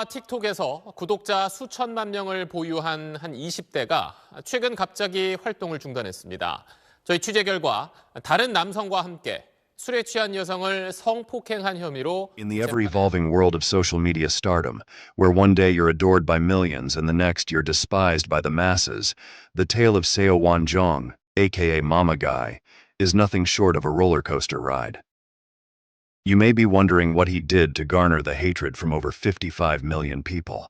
틱톡에서 구독자 수천만 명을 보유한 한 20대가 최근 갑자기 활동을 중단했습니다. 저희 취재 결과 다른 남성과 함께 술에 취한 여성을 성폭행한 혐의로 In the ever-evolving world of social media stardom, where one day you're adored by millions and the next you're despised by the masses, the tale of Seo Won-jong, aka Mama Guy, is nothing short of a roller coaster ride. You may be wondering what he did to garner the hatred from over 55 million people.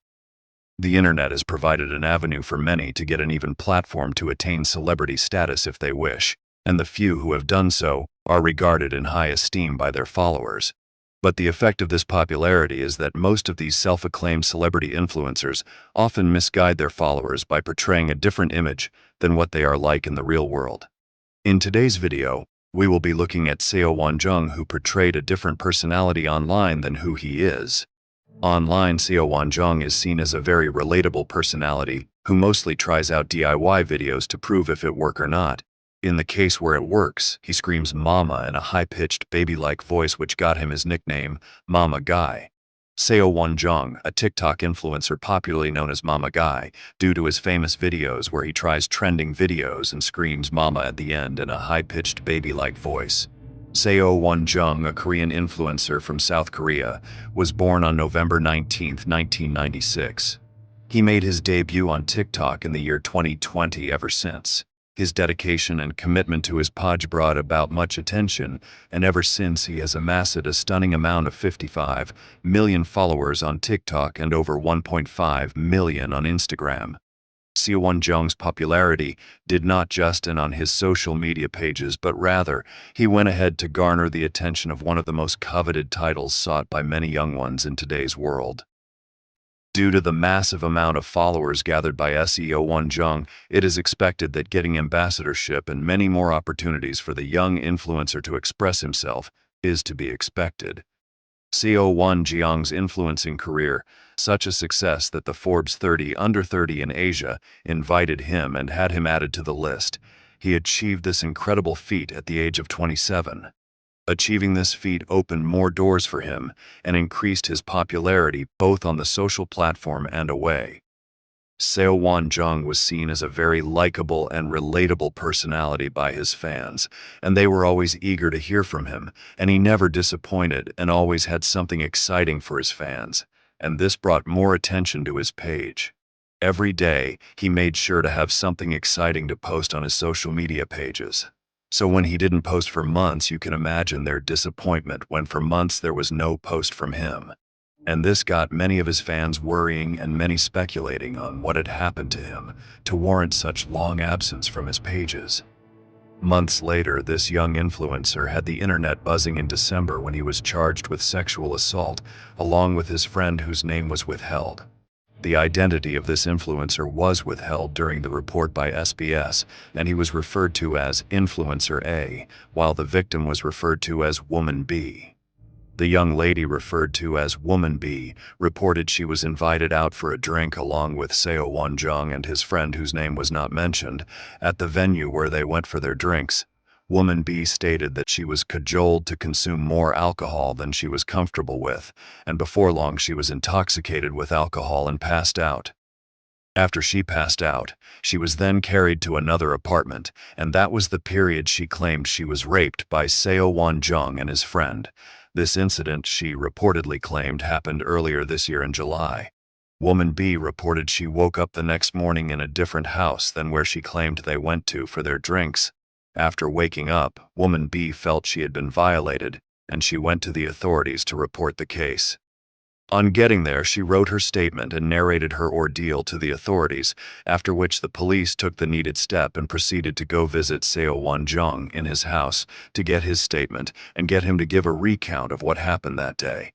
The internet has provided an avenue for many to get an even platform to attain celebrity status if they wish, and the few who have done so are regarded in high esteem by their followers. But the effect of this popularity is that most of these self-acclaimed celebrity influencers often misguide their followers by portraying a different image than what they are like in the real world. In today's video, we will be looking at Seo Won-jung, who portrayed a different personality online than who he is. Online, Seo Won-jung is seen as a very relatable personality who mostly tries out DIY videos to prove if it works or not. In the case where it works, he screams "Mama" in a high-pitched, baby-like voice, which got him his nickname, Mama Guy. Seo Won-jung, a TikTok influencer popularly known as Mama Guy, due to his famous videos where he tries trending videos and screams "Mama" at the end in a high-pitched, baby-like voice. Seo Won-jung, a Korean influencer from South Korea, was born on November 19, 1996. He made his debut on TikTok in the year 2020. Ever since, his dedication and commitment to his page brought about much attention, and ever since he has amassed a stunning amount of 55 million followers on TikTok and over 1.5 million on Instagram. Seo Won-jung's popularity did not just end on his social media pages, but rather, he went ahead to garner the attention of one of the most coveted titles sought by many young ones in today's world. Due to the massive amount of followers gathered by Seo Won-jung, it is expected that getting ambassadorship and many more opportunities for the young influencer to express himself is to be expected. Seo Won-jung's influencing career, such a success that the Forbes 30 Under 30 in Asia invited him and had him added to the list. He achieved this incredible feat at the age of 27. Achieving this feat opened more doors for him and increased his popularity both on the social platform and away. Seo Won-jung was seen as a very likable and relatable personality by his fans, and they were always eager to hear from him, and he never disappointed and always had something exciting for his fans, and this brought more attention to his page. Every day, he made sure to have something exciting to post on his social media pages. So when he didn't post for months, you can imagine their disappointment when for months there was no post from him. And this got many of his fans worrying and many speculating on what had happened to him to warrant such long absence from his pages. Months later, this young influencer had the internet buzzing in December when he was charged with sexual assault, along with his friend whose name was withheld. The identity of this influencer was withheld during the report by SBS, and he was referred to as Influencer A, while the victim was referred to as Woman B. The young lady referred to as Woman B reported she was invited out for a drink along with Seo Won-jung and his friend whose name was not mentioned at the venue where they went for their drinks. Woman B stated that she was cajoled to consume more alcohol than she was comfortable with, and before long she was intoxicated with alcohol and passed out. After she passed out, she was then carried to another apartment, and that was the period she claimed she was raped by Seo Won-jung and his friend. This incident, she reportedly claimed, happened earlier this year in July. Woman B reported she woke up the next morning in a different house than where she claimed they went to for their drinks. After waking up, Woman B felt she had been violated, and she went to the authorities to report the case. On getting there, she wrote her statement and narrated her ordeal to the authorities, after which the police took the needed step and proceeded to go visit Seo Won-jung in his house to get his statement and get him to give a recount of what happened that day.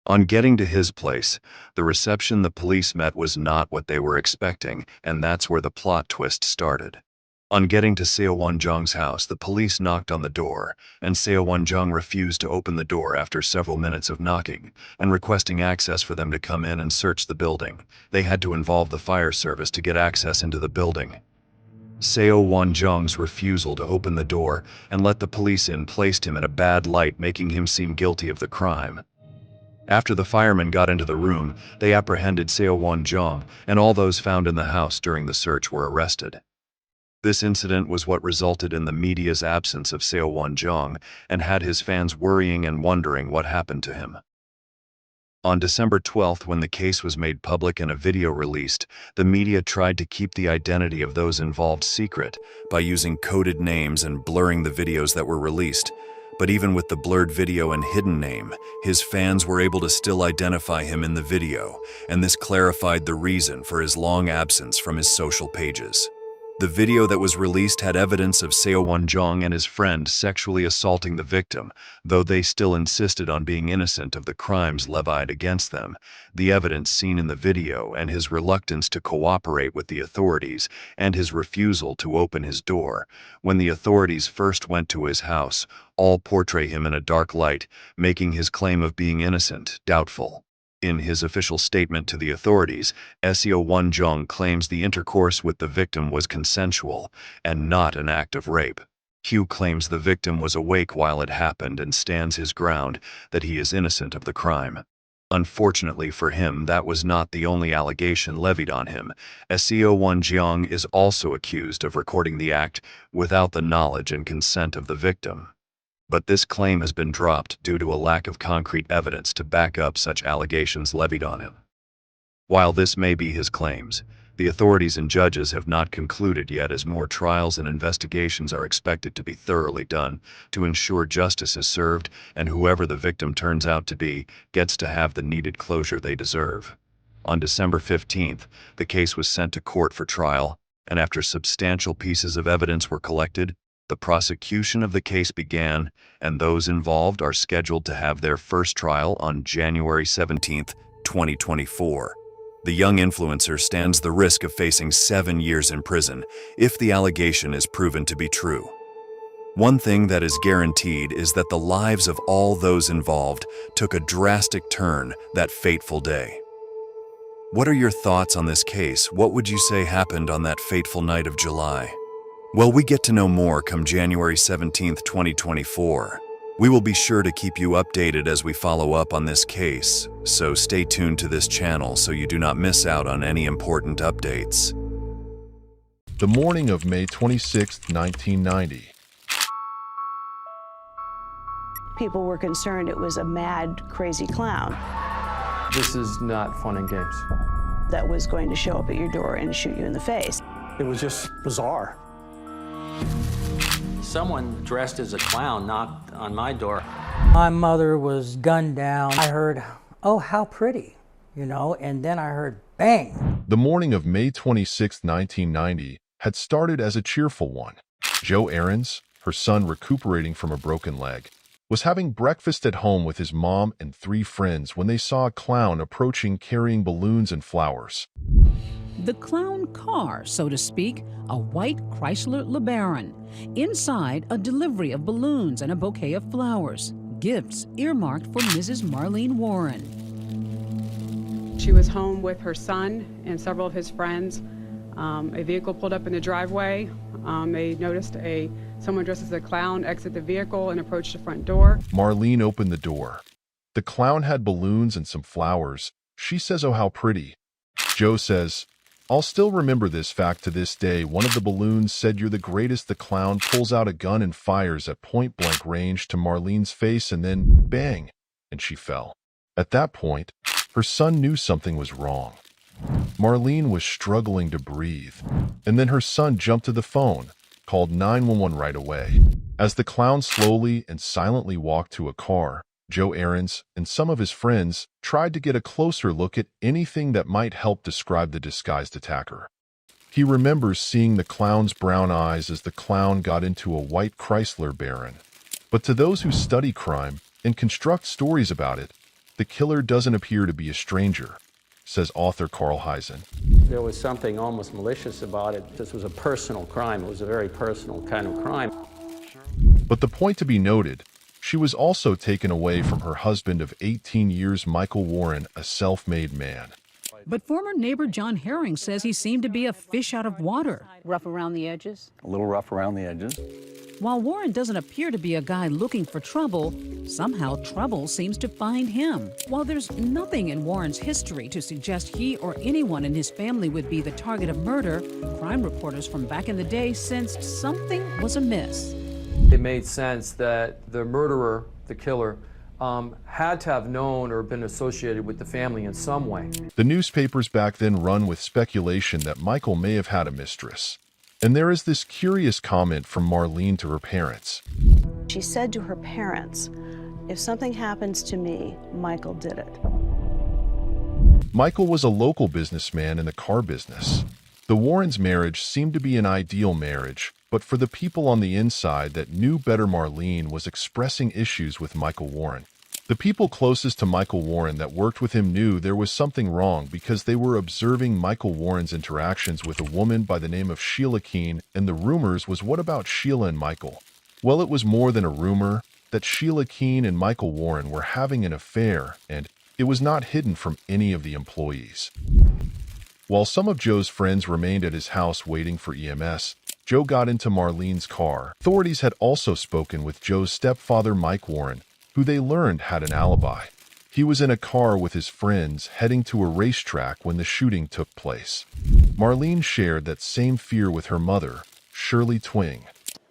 On getting to his place, the reception the police met was not what they were expecting, and that's where the plot twist started. On getting to Seo Won-jung's house, the police knocked on the door, and Seo Won-jung refused to open the door after several minutes of knocking and requesting access for them to come in and search the building. They had to involve the fire service to get access into the building. Seo Won-jung's refusal to open the door and let the police in placed him in a bad light, making him seem guilty of the crime. After the firemen got into the room, they apprehended Seo Jong, and all those found in the house during the search were arrested. This incident was what resulted in the media's absence of Seo Jong and had his fans worrying and wondering what happened to him. On December 12th, when the case was made public and a video released, the media tried to keep the identity of those involved secret by using coded names and blurring the videos that were released. But even with the blurred video and hidden name, his fans were able to still identify him in the video, and this clarified the reason for his long absence from his social pages. The video that was released had evidence of Seo Jong and his friend sexually assaulting the victim, though they still insisted on being innocent of the crimes levied against them. The evidence seen in the video and his reluctance to cooperate with the authorities and his refusal to open his door when the authorities first went to his house all portray him in a dark light, making his claim of being innocent doubtful. In his official statement to the authorities, Seo Jong claims the intercourse with the victim was consensual and not an act of rape. Hugh claims the victim was awake while it happened and stands his ground that he is innocent of the crime. Unfortunately for him, that was not the only allegation levied on him. Seo Jong is also accused of recording the act without the knowledge and consent of the victim. But this claim has been dropped due to a lack of concrete evidence to back up such allegations levied on him. While this may be his claims, the authorities and judges have not concluded yet, as more trials and investigations are expected to be thoroughly done to ensure justice is served and whoever the victim turns out to be gets to have the needed closure they deserve. On December 15th, the case was sent to court for trial, and after substantial pieces of evidence were collected, the prosecution of the case began, and those involved are scheduled to have their first trial on January 17, 2024. The young influencer stands the risk of facing 7 years in prison if the allegation is proven to be true. One thing that is guaranteed is that the lives of all those involved took a drastic turn that fateful day. What are your thoughts on this case? What would you say happened on that fateful night of July? Well, we get to know more come January 17, 2024. We will be sure to keep you updated as we follow up on this case, so stay tuned to this channel so you do not miss out on any important updates. The morning of May 26, 1990. People were concerned it was a mad, crazy clown This is not fun and games. that was going to show up at your door and shoot you in the face. It was just bizarre. Someone dressed as a clown knocked on my door. My mother was gunned down. I heard, "Oh, how pretty," and then I heard bang. The morning of May 26, 1990 had started as a cheerful one. Joe Aarons, her son recuperating from a broken leg, was having breakfast at home with his mom and 3 friends when they saw a clown approaching carrying balloons and flowers. The clown car, so to speak, a white Chrysler LeBaron. Inside, a delivery of balloons and a bouquet of flowers, gifts earmarked for Mrs. Marlene Warren. She was home with her son and several of his friends. A vehicle pulled up in the driveway. They noticed someone dressed as a clown exit the vehicle and approach the front door. Marlene opened the door. The clown had balloons and some flowers. She says, "Oh, how pretty." Joe says, "I'll still remember this fact to this day. One of the balloons said, 'You're the greatest.'" The clown pulls out a gun and fires at point-blank range to Marlene's face, and then bang, and she fell. At that point, her son knew something was wrong. Marlene was struggling to breathe, and then her son jumped to the phone, called 911 right away. As the clown slowly and silently walked to a car, Joe Aarons and some of his friends tried to get a closer look at anything that might help describe the disguised attacker. He remembers seeing the clown's brown eyes as the clown got into a white Chrysler Baron. But to those who study crime and construct stories about it, the killer doesn't appear to be a stranger, says author Carl Heisen. There was something almost malicious about it. This was a personal crime. It was a very personal kind of crime. But the point to be noted, she was also taken away from her husband of 18 years, Michael Warren, a self-made man. But former neighbor John Herring says he seemed to be a fish out of water. Rough around the edges? A little rough around the edges. While Warren doesn't appear to be a guy looking for trouble, somehow trouble seems to find him. While there's nothing in Warren's history to suggest he or anyone in his family would be the target of murder, crime reporters from back in the day sensed something was amiss. It made sense that the murderer, the killer, had to have known or been associated with the family in some way. The newspapers back then run with speculation that Michael may have had a mistress. And there is this curious comment from Marlene to her parents. She said to her parents, "If something happens to me, Michael did it." Michael was a local businessman in the car business. The Warrens' marriage seemed to be an ideal marriage, but for the people on the inside that knew better, Marlene was expressing issues with Michael Warren. The people closest to Michael Warren that worked with him knew there was something wrong because they were observing Michael Warren's interactions with a woman by the name of Sheila Keene, and the rumors was, what about Sheila and Michael? Well, it was more than a rumor that Sheila Keene and Michael Warren were having an affair, and it was not hidden from any of the employees. While some of Joe's friends remained at his house waiting for EMS, Joe got into Marlene's car. Authorities had also spoken with Joe's stepfather, Mike Warren, who they learned had an alibi. He was in a car with his friends heading to a racetrack when the shooting took place. Marlene shared that same fear with her mother, Shirley Twing.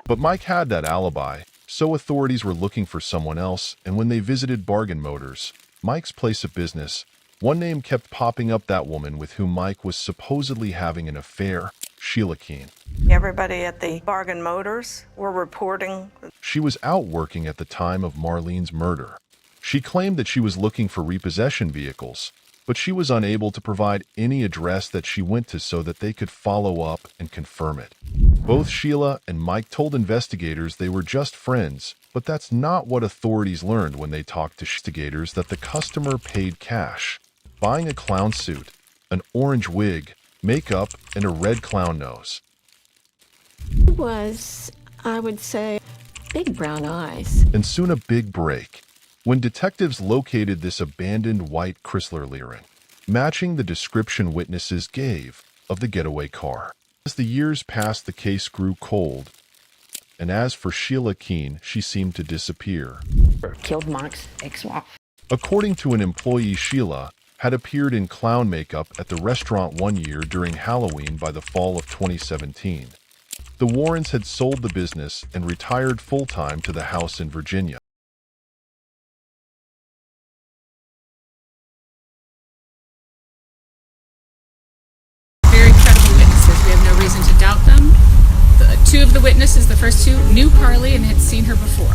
But Mike had that alibi, so authorities were looking for someone else, and when they visited Bargain Motors, Mike's place of business, one name kept popping up: that woman with whom Mike was supposedly having an affair, Sheila Keene. Everybody at the Bargain Motors were reporting. She was out working at the time of Marlene's murder. She claimed that she was looking for repossession vehicles, but she was unable to provide any address that she went to so that they could follow up and confirm it. Both Sheila and Mike told investigators they were just friends, but that's not what authorities learned when they talked to investigators, that the customer paid cash, buying a clown suit, an orange wig, makeup, and a red clown nose. It was, I would say, big brown eyes. And soon a big break, when detectives located this abandoned white Chrysler Lyrin, matching the description witnesses gave of the getaway car. As the years passed, the case grew cold, and as for Sheila Keene, she seemed to disappear. Killed Mike's ex-wife. According to an employee, Sheila had appeared in clown makeup at the restaurant one year during Halloween. By the fall of 2017, the Warrens had sold the business and retired full-time to the house in Virginia. Very credible witnesses. We have no reason to doubt them. Two of the witnesses, the first two, knew Carly and had seen her before.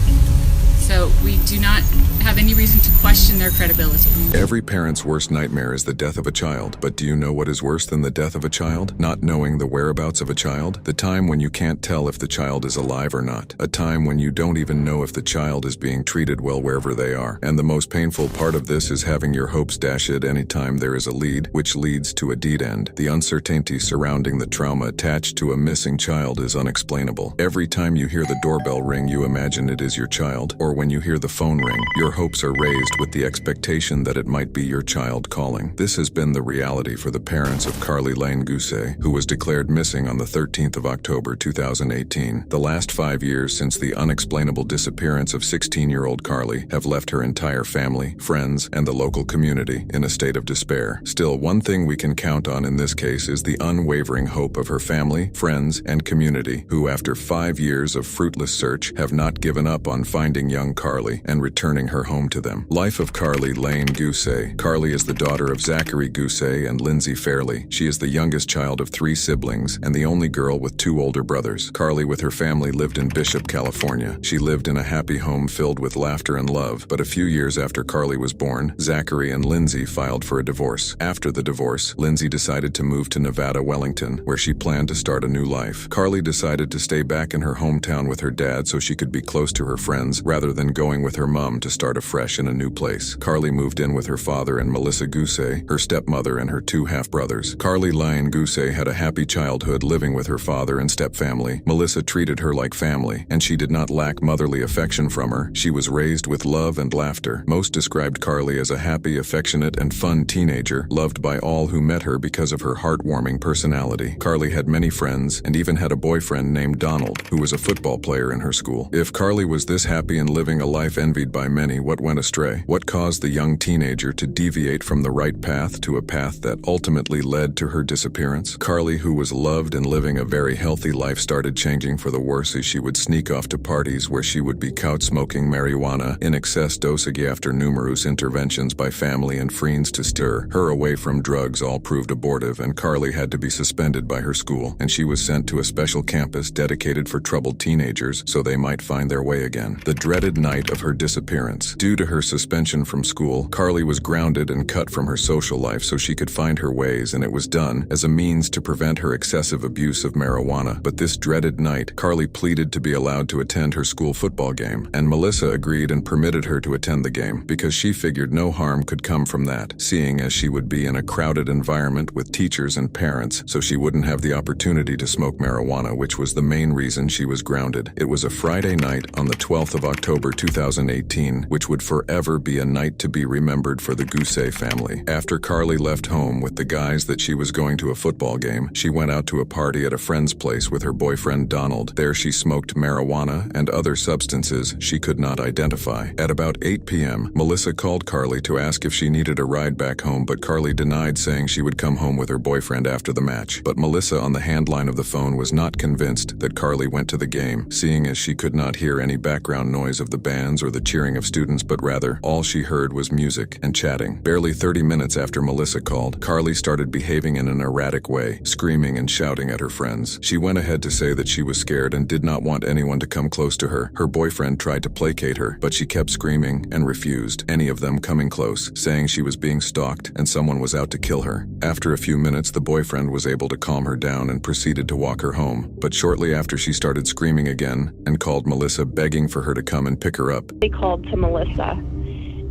So we do not have any reason to question their credibility. Every parent's worst nightmare is the death of a child. But do you know what is worse than the death of a child? Not knowing the whereabouts of a child. The time when you can't tell if the child is alive or not. A time when you don't even know if the child is being treated well wherever they are. And the most painful part of this is having your hopes dashed any time there is a lead, which leads to a dead end. The uncertainty surrounding the trauma attached to a missing child is unexplainable. Every time you hear the doorbell ring, you imagine it is your child. Or when you hear the phone ring, your hopes are raised with the expectation that it might be your child calling. This has been the reality for the parents of Carly Lane Gousset, who was declared missing on the 13th of October 2018. The last 5 years since the unexplainable disappearance of 16-year-old Carly have left her entire family, friends, and the local community in a state of despair. Still, one thing we can count on in this case is the unwavering hope of her family, friends, and community, who after 5 years of fruitless search have not given up on finding young Carly and returning her home to them. Life of Carly Lane Gousset. Carly is the daughter of Zachary Gousset and Lindsay Fairley. She is the youngest child of 3 siblings and the only girl with 2 older brothers. Carly with her family lived in Bishop, California. She lived in a happy home filled with laughter and love, but a few years after Carly was born, Zachary and Lindsay filed for a divorce. After the divorce, Lindsay decided to move to Nevada, Wellington, where she planned to start a new life. Carly decided to stay back in her hometown with her dad so she could be close to her friends rather than than going with her mom to start afresh in a new place. Carly moved in with her father and Melissa Gousset, her stepmother, and her 2 half-brothers. Carly Lyon Gousset had a happy childhood living with her father and stepfamily. Melissa treated her like family, and she did not lack motherly affection from her. She was raised with love and laughter. Most described Carly as a happy, affectionate, and fun teenager, loved by all who met her because of her heartwarming personality. Carly had many friends, and even had a boyfriend named Donald, who was a football player in her school. If Carly was this happy and living a life envied by many, what went astray? What caused the young teenager to deviate from the right path to a path that ultimately led to her disappearance? Carly, who was loved and living a very healthy life, started changing for the worse as she would sneak off to parties where she would be caught smoking marijuana in excess dosage after numerous interventions by family and friends to steer her away from drugs all proved abortive, and Carly had to be suspended by her school, and she was sent to a special campus dedicated for troubled teenagers so they might find their way again. The dreaded night of her disappearance. Due to her suspension from school, Carly was grounded and cut from her social life so she could find her ways, and it was done as a means to prevent her excessive abuse of marijuana. But this dreaded night, Carly pleaded to be allowed to attend her school football game, and Melissa agreed and permitted her to attend the game because she figured no harm could come from that, seeing as she would be in a crowded environment with teachers and parents, so she wouldn't have the opportunity to smoke marijuana, which was the main reason she was grounded. It was a Friday night on the 12th of October 2018, which would forever be a night to be remembered for the Gousset family. After Carly left home with the guys that she was going to a football game, she went out to a party at a friend's place with her boyfriend Donald. There she smoked marijuana and other substances she could not identify. At about 8 p.m., Melissa called Carly to ask if she needed a ride back home, but Carly denied, saying she would come home with her boyfriend after the match. But Melissa on the handline of the phone was not convinced that Carly went to the game, seeing as she could not hear any background noise of the bands or the cheering of students, but rather all she heard was music and chatting. Barely 30 minutes after Melissa called, Carly started behaving in an erratic way, screaming and shouting at her friends. She went ahead to say that she was scared and did not want anyone to come close to her. Her boyfriend tried to placate her, but she kept screaming and refused any of them coming close, saying she was being stalked and someone was out to kill her. After a few minutes, the boyfriend was able to calm her down and proceeded to walk her home. But shortly after, she started screaming again and called Melissa, begging for her to come and pick her up. They called to Melissa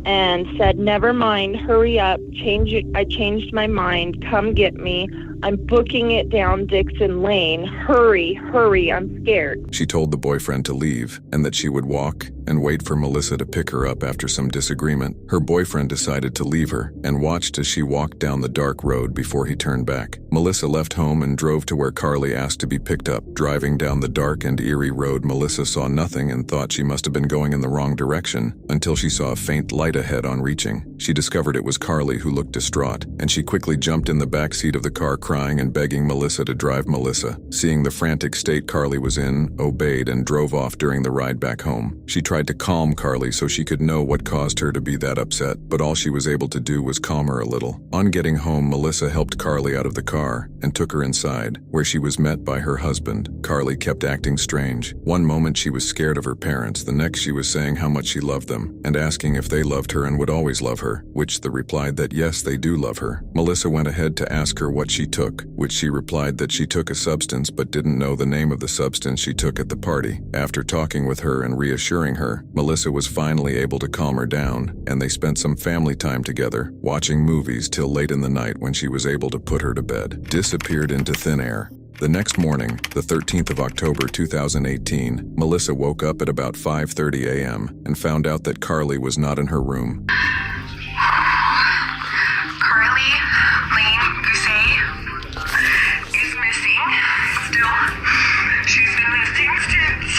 and said, "Never mind, hurry up, I changed my mind, come get me. I'm booking it down Dixon Lane. Hurry, I'm scared." She told the boyfriend to leave and that she would walk and wait for Melissa to pick her up after some disagreement. Her boyfriend decided to leave her and watched as she walked down the dark road before he turned back. Melissa left home and drove to where Carly asked to be picked up. Driving down the dark and eerie road, Melissa saw nothing and thought she must have been going in the wrong direction until she saw a faint light ahead on reaching. She discovered it was Carly, who looked distraught, and she quickly jumped in the back seat of the car, crying and begging Melissa to drive. Melissa, seeing the frantic state Carly was in, obeyed and drove off during the ride back home. She tried to calm Carly so she could know what caused her to be that upset, but all she was able to do was calm her a little. On getting home, Melissa helped Carly out of the car and took her inside, where she was met by her husband. Carly kept acting strange. One moment she was scared of her parents, the next she was saying how much she loved them, and asking if they loved her and would always love her, which they replied that yes, they do love her. Melissa went ahead to ask her what she took, which she replied that she took a substance but didn't know the name of the substance she took at the party. After talking with her and reassuring her, Melissa was finally able to calm her down, and they spent some family time together, watching movies till late in the night, when she was able to put her to bed. Disappeared into thin air. The next morning, the 13th of October 2018, Melissa woke up at about 5:30 a.m. and found out that Carly was not in her room. Carly Lane Gousset is missing still. She's been missing since.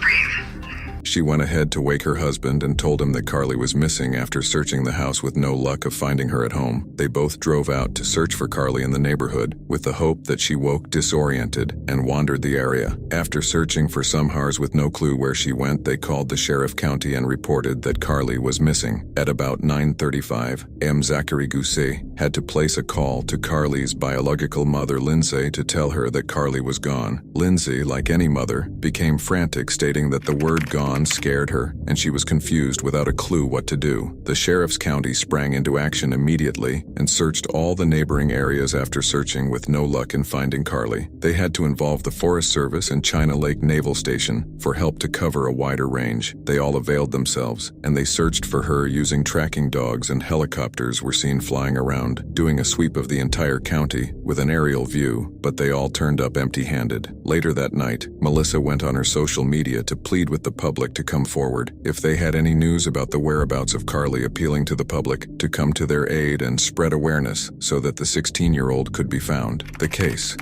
Breathe. She went ahead to wake her husband and told him that Carly was missing after searching the house with no luck of finding her at home. They both drove out to search for Carly in the neighborhood with the hope that she woke disoriented and wandered the area. After searching for some hours with no clue where she went, they called the sheriff county and reported that Carly was missing. At about 9:35 a.m., Zachary Gousset had to place a call to Carly's biological mother, Lindsay, to tell her that Carly was gone. Lindsay, like any mother, became frantic, stating that the word "gone" 911 scared her, and she was confused without a clue what to do. The sheriff's county sprang into action immediately and searched all the neighboring areas after searching with no luck in finding Carly. They had to involve the Forest Service and China Lake Naval Station for help to cover a wider range. They all availed themselves, and they searched for her using tracking dogs, and helicopters were seen flying around, doing a sweep of the entire county with an aerial view, but they all turned up empty-handed. Later that night, Melissa went on her social media to plead with the public to come forward if they had any news about the whereabouts of Carly, appealing to the public to come to their aid and spread awareness so that the 16-year-old could be found. The case.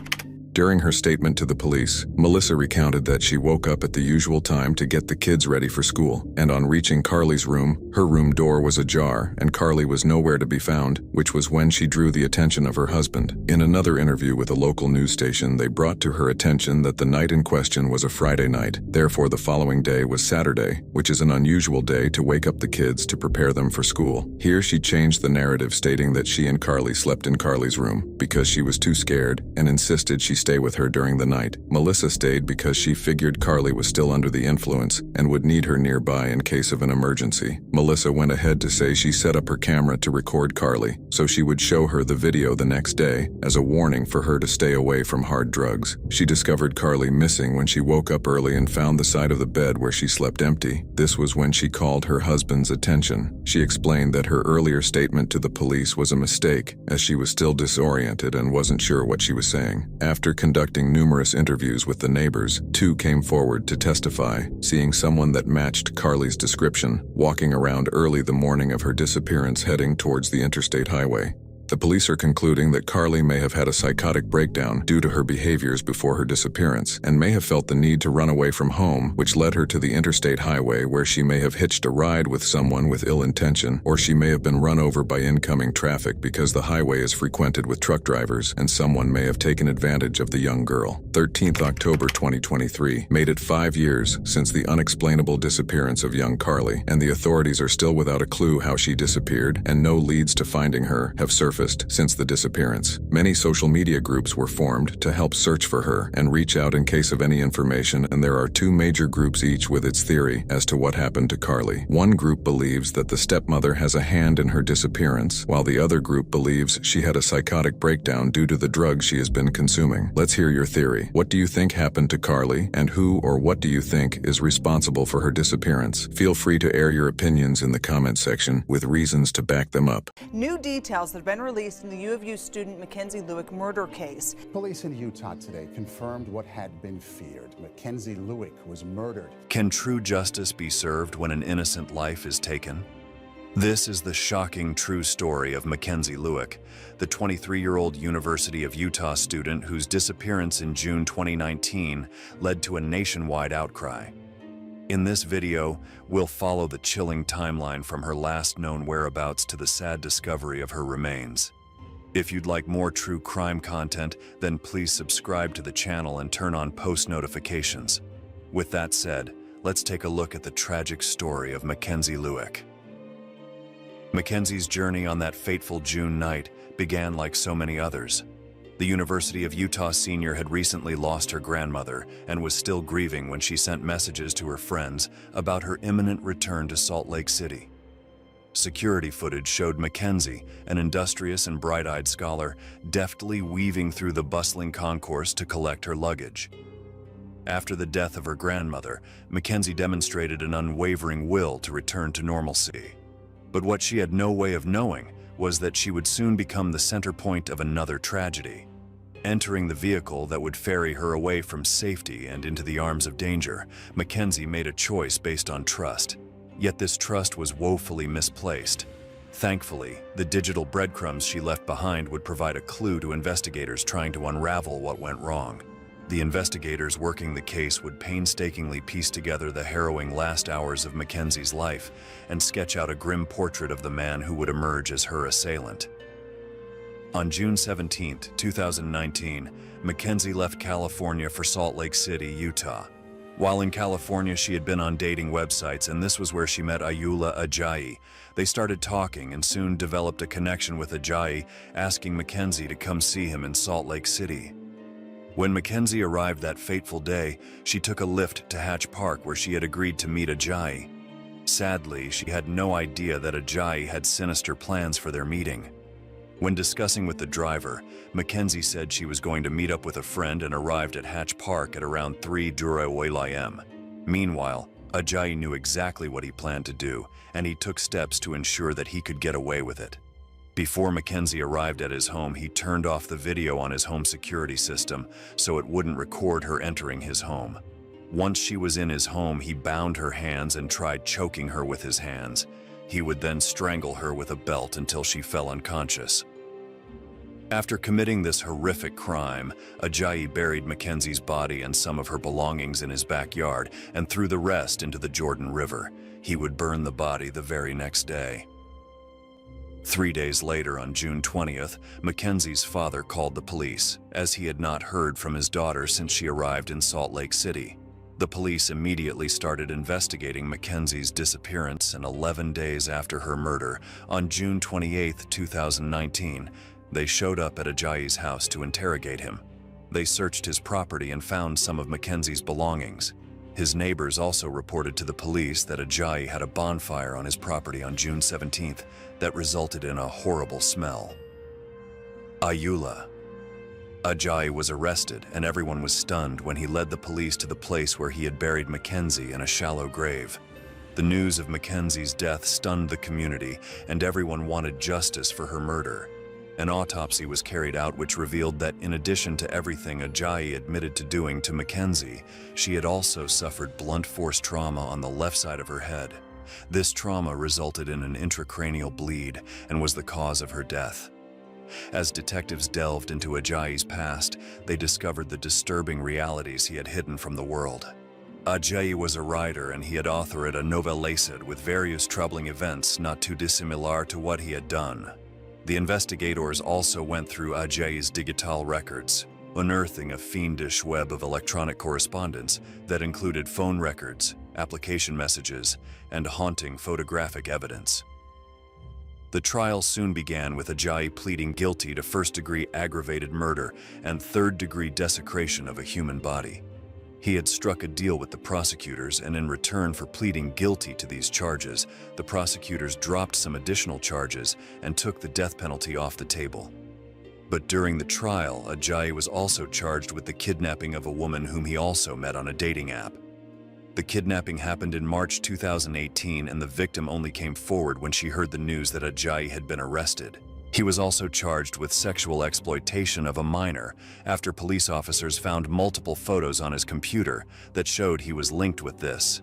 During her statement to the police, Melissa recounted that she woke up at the usual time to get the kids ready for school, and on reaching Carly's room, her room door was ajar and Carly was nowhere to be found, which was when she drew the attention of her husband. In another interview with a local news station, they brought to her attention that the night in question was a Friday night, therefore the following day was Saturday, which is an unusual day to wake up the kids to prepare them for school. Here she changed the narrative, stating that she and Carly slept in Carly's room because she was too scared and insisted she stay with her during the night. Melissa stayed because she figured Carly was still under the influence and would need her nearby in case of an emergency. Melissa went ahead to say she set up her camera to record Carly so she would show her the video the next day as a warning for her to stay away from hard drugs. She discovered Carly missing when she woke up early and found the side of the bed where she slept empty. This was when she called her husband's attention. She explained that her earlier statement to the police was a mistake, as she was still disoriented and wasn't sure what she was saying. After conducting numerous interviews with the neighbors, two came forward to testify, seeing someone that matched Carly's description walking around early the morning of her disappearance heading towards the interstate highway. The police are concluding that Carly may have had a psychotic breakdown due to her behaviors before her disappearance and may have felt the need to run away from home, which led her to the interstate highway, where she may have hitched a ride with someone with ill intention, or she may have been run over by incoming traffic because the highway is frequented with truck drivers and someone may have taken advantage of the young girl. 13th October 2023 made it 5 years since the unexplainable disappearance of young Carly, and the authorities are still without a clue how she disappeared, and no leads to finding her have surfaced since the disappearance. Many social media groups were formed to help search for her and reach out in case of any information, and there are two major groups, each with its theory as to what happened to Carly. One group believes that the stepmother has a hand in her disappearance, while the other group believes she had a psychotic breakdown due to the drugs she has been consuming. Let's hear your theory. What do you think happened to Carly, and who or what do you think is responsible for her disappearance? Feel free to air your opinions in the comment section with reasons to back them up. New details that have been released in the U of U student Mackenzie Lueck murder case. Police in Utah today confirmed what had been feared. Mackenzie Lueck was murdered. Can true justice be served when an innocent life is taken? This is the shocking true story of Mackenzie Lueck, the 23-year-old University of Utah student whose disappearance in June 2019 led to a nationwide outcry. In this video, we'll follow the chilling timeline from her last known whereabouts to the sad discovery of her remains. If you'd like more true crime content, then please subscribe to the channel and turn on post notifications. With that said, let's take a look at the tragic story of Mackenzie Lueck. Mackenzie's journey on that fateful June night began like so many others. The University of Utah senior had recently lost her grandmother and was still grieving when she sent messages to her friends about her imminent return to Salt Lake City. Security footage showed Mackenzie, an industrious and bright-eyed scholar, deftly weaving through the bustling concourse to collect her luggage. After the death of her grandmother, Mackenzie demonstrated an unwavering will to return to normalcy. But what she had no way of knowing was that she would soon become the center point of another tragedy. Entering the vehicle that would ferry her away from safety and into the arms of danger, Mackenzie made a choice based on trust. Yet this trust was woefully misplaced. Thankfully, the digital breadcrumbs she left behind would provide a clue to investigators trying to unravel what went wrong. The investigators working the case would painstakingly piece together the harrowing last hours of Mackenzie's life and sketch out a grim portrait of the man who would emerge as her assailant. On June 17, 2019, Mackenzie left California for Salt Lake City, Utah. While in California, she had been on dating websites, and this was where she met Ayoola Ajayi. They started talking and soon developed a connection with Ajayi, asking Mackenzie to come see him in Salt Lake City. When Mackenzie arrived that fateful day, she took a lift to Hatch Park where she had agreed to meet Ajayi. Sadly, she had no idea that Ajayi had sinister plans for their meeting. When discussing with the driver, Mackenzie said she was going to meet up with a friend and arrived at Hatch Park at around 3 am. Meanwhile, Ajayi knew exactly what he planned to do, and he took steps to ensure that he could get away with it. Before Mackenzie arrived at his home, he turned off the video on his home security system so it wouldn't record her entering his home. Once she was in his home, he bound her hands and tried choking her with his hands. He would then strangle her with a belt until she fell unconscious. After committing this horrific crime, Ajayi buried Mackenzie's body and some of her belongings in his backyard and threw the rest into the Jordan River. He would burn the body the very next day. 3 days later, on June 20th, Mackenzie's father called the police, as he had not heard from his daughter since she arrived in Salt Lake City. The police immediately started investigating Mackenzie's disappearance, and 11 days after her murder, on June 28, 2019, they showed up at Ajayi's house to interrogate him. They searched his property and found some of Mackenzie's belongings. His neighbors also reported to the police that Ajayi had a bonfire on his property on June 17th that resulted in a horrible smell. Ayoola. Ajayi was arrested, and everyone was stunned when he led the police to the place where he had buried Mackenzie in a shallow grave. The news of Mackenzie's death stunned the community, and everyone wanted justice for her murder. An autopsy was carried out which revealed that in addition to everything Ajayi admitted to doing to Mackenzie, she had also suffered blunt force trauma on the left side of her head. This trauma resulted in an intracranial bleed and was the cause of her death. As detectives delved into Ajayi's past, they discovered the disturbing realities he had hidden from the world. Ajayi was a writer, and he had authored a novelacid with various troubling events not too dissimilar to what he had done. The investigators also went through Ajayi's digital records, unearthing a fiendish web of electronic correspondence that included phone records, application messages, and haunting photographic evidence. The trial soon began with Ajayi pleading guilty to first-degree aggravated murder and third-degree desecration of a human body. He had struck a deal with the prosecutors, and in return for pleading guilty to these charges, the prosecutors dropped some additional charges and took the death penalty off the table. But during the trial, Ajayi was also charged with the kidnapping of a woman whom he also met on a dating app. The kidnapping happened in March 2018, and the victim only came forward when she heard the news that Ajayi had been arrested. He was also charged with sexual exploitation of a minor after police officers found multiple photos on his computer that showed he was linked with this.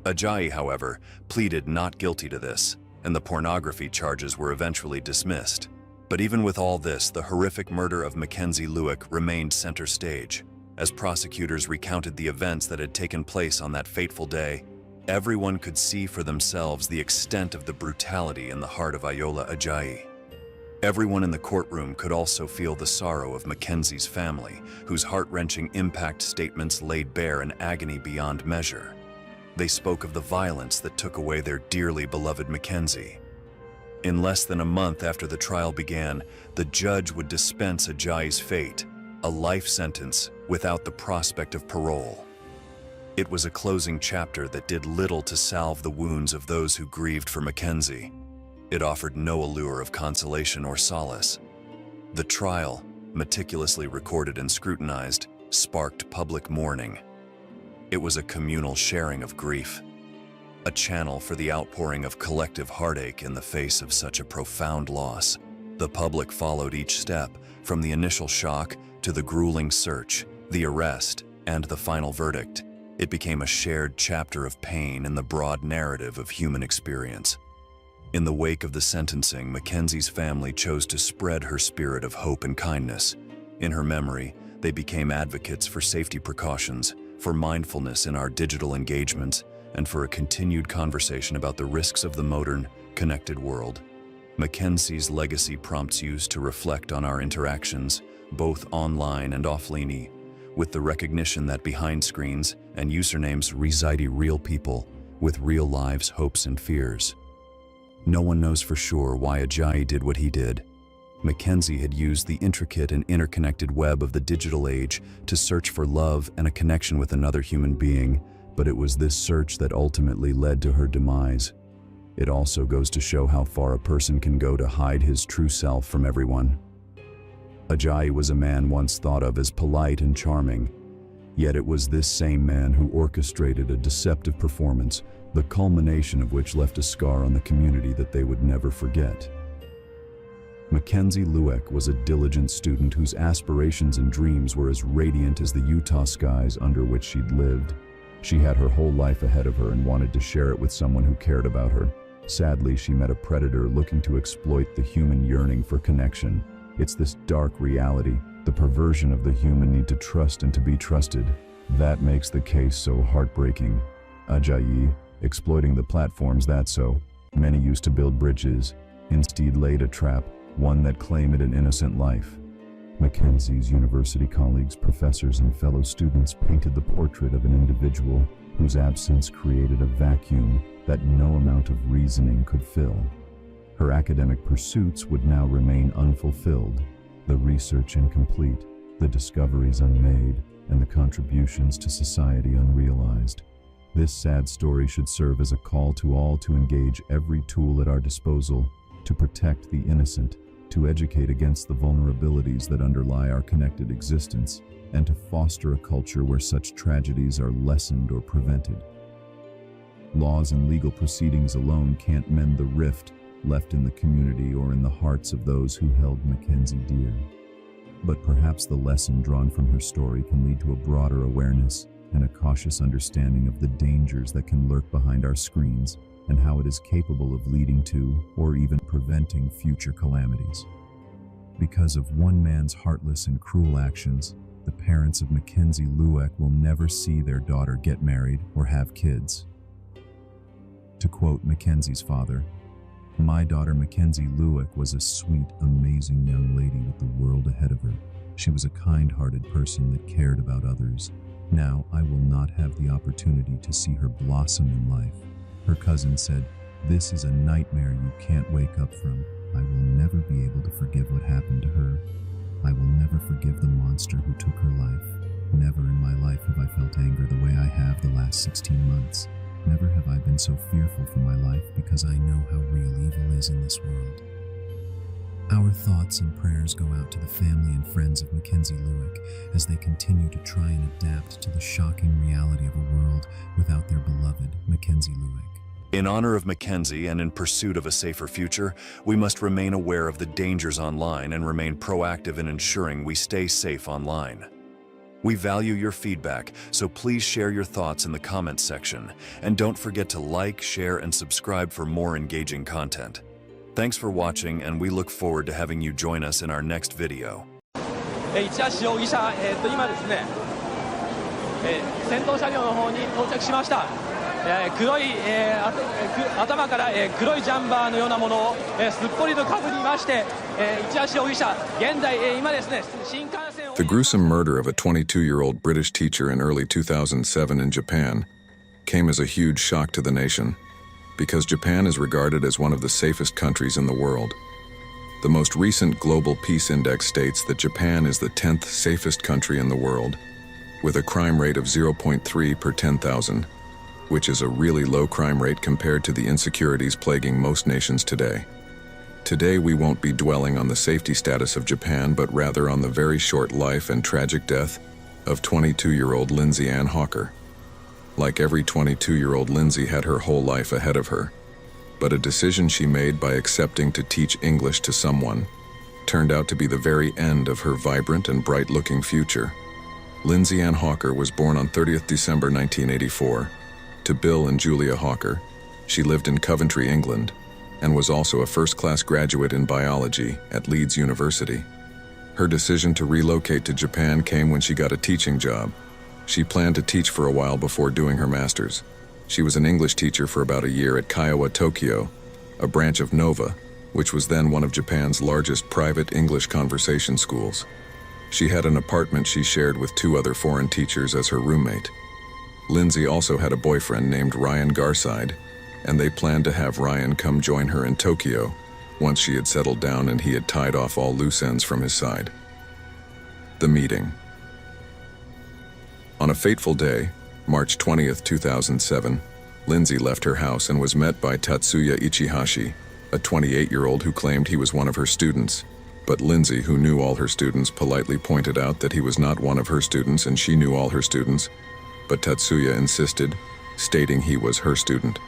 Ajayi, however, pleaded not guilty to this, and the pornography charges were eventually dismissed. But even with all this, the horrific murder of Mackenzie Lueck remained center stage. As prosecutors recounted the events that had taken place on that fateful day, everyone could see for themselves the extent of the brutality in the heart of Ayoola Ajayi. Everyone in the courtroom could also feel the sorrow of Mackenzie's family, whose heart-wrenching impact statements laid bare an agony beyond measure. They spoke of the violence that took away their dearly beloved Mackenzie. In less than a month after the trial began, the judge would dispense Ajayi's fate, a life sentence without the prospect of parole. It was a closing chapter that did little to salve the wounds of those who grieved for Mackenzie. It offered no allure of consolation or solace. The trial, meticulously recorded and scrutinized, sparked public mourning. It was a communal sharing of grief, a channel for the outpouring of collective heartache in the face of such a profound loss. The public followed each step, from the initial shock to the grueling search, the arrest, and the final verdict. It became a shared chapter of pain in the broad narrative of human experience. In the wake of the sentencing, Mackenzie's family chose to spread her spirit of hope and kindness. In her memory, they became advocates for safety precautions, for mindfulness in our digital engagements, and for a continued conversation about the risks of the modern, connected world. Mackenzie's legacy prompts us to reflect on our interactions, both online and offline, with the recognition that behind screens and usernames reside real people with real lives, hopes, and fears. No one knows for sure why Ajayi did what he did, Mackenzie had used the intricate and interconnected web of the digital age to search for love and a connection with another human being, but it was this search that ultimately led to her demise. It also goes to show how far a person can go to hide his true self from everyone. Ajayi was a man once thought of as polite and charming, yet it was this same man who orchestrated a deceptive performance, the culmination of which left a scar on the community that they would never forget. Mackenzie Lueck was a diligent student whose aspirations and dreams were as radiant as the Utah skies under which she'd lived. She had her whole life ahead of her and wanted to share it with someone who cared about her. Sadly, she met a predator looking to exploit the human yearning for connection. It's this dark reality, the perversion of the human need to trust and to be trusted, that makes the case so heartbreaking. Ajayi, exploiting the platforms that so many used to build bridges, instead laid a trap, one that claimed an innocent life. Mackenzie's university colleagues, professors, and fellow students painted the portrait of an individual whose absence created a vacuum that no amount of reasoning could fill. Her academic pursuits would now remain unfulfilled, the research incomplete, the discoveries unmade, and the contributions to society unrealized. This sad story should serve as a call to all to engage every tool at our disposal to protect the innocent, to educate against the vulnerabilities that underlie our connected existence, and to foster a culture where such tragedies are lessened or prevented. Laws and legal proceedings alone can't mend the rift left in the community or in the hearts of those who held Mackenzie dear. But perhaps the lesson drawn from her story can lead to a broader awareness and a cautious understanding of the dangers that can lurk behind our screens and how it is capable of leading to or even preventing future calamities. Because of one man's heartless and cruel actions, the parents of Mackenzie Lueck will never see their daughter get married or have kids. To quote Mackenzie's father, "My daughter Mackenzie Lueck was a sweet, amazing young lady with the world ahead of her. She was a kind-hearted person that cared about others. Now I will not have the opportunity to see her blossom in life." Her cousin said, "This is a nightmare you can't wake up from. I will never be able to forgive what happened to her. I will never forgive the monster who took her life. Never in my life have I felt anger the way I have the last 16 months. Never have I been so fearful for my life because I know how real evil is in this world." Our thoughts and prayers go out to the family and friends of Mackenzie Lueck as they continue to try and adapt to the shocking reality of a world without their beloved Mackenzie Lueck. In honor of Mackenzie and in pursuit of a safer future, we must remain aware of the dangers online and remain proactive in ensuring we stay safe online. We value your feedback, so please share your thoughts in the comments section. And don't forget to like, share, and subscribe for more engaging content. Thanks for watching, and we look forward to having you join us in our next video. 市橋容疑者、今ですね、先頭車両の方に到着しました。黒い、頭から、黒いジャンバーのようなものを、すっぽりとかぶりまして、市橋容疑者、現在、今ですね、新幹線を。The gruesome murder of a 22-year-old British teacher in early 2007 in Japan came as a huge shock to the nation, because Japan is regarded as one of the safest countries in the world. The most recent Global Peace Index states that Japan is the 10th safest country in the world, with a crime rate of 0.3 per 10,000, which is a really low crime rate compared to the insecurities plaguing most nations today. Today we won't be dwelling on the safety status of Japan, but rather on the very short life and tragic death of 22-year-old Lindsay Ann Hawker. Like every 22-year-old, Lindsay had her whole life ahead of her, but a decision she made by accepting to teach English to someone turned out to be the very end of her vibrant and bright-looking future. Lindsay Ann Hawker was born on 30th December 1984 to Bill and Julia Hawker. She lived in Coventry, England, and was also a first-class graduate in biology at Leeds University. Her decision to relocate to Japan came when she got a teaching job. She planned to teach for a while before doing her master's. She was an English teacher for about a year at Kiowa, Tokyo, a branch of Nova, which was then one of Japan's largest private English conversation schools. She had an apartment she shared with 2 other foreign teachers as her roommate. Lindsay also had a boyfriend named Ryan Garside, and they planned to have Ryan come join her in Tokyo once she had settled down and he had tied off all loose ends from his side. The meeting. On a fateful day, March 20th, 2007, Lindsay left her house and was met by Tatsuya Ichihashi, a 28-year-old who claimed he was one of her students. But Lindsay, who knew all her students, politely pointed out that he was not one of her students and she knew all her students. But Tatsuya insisted, stating he was her student.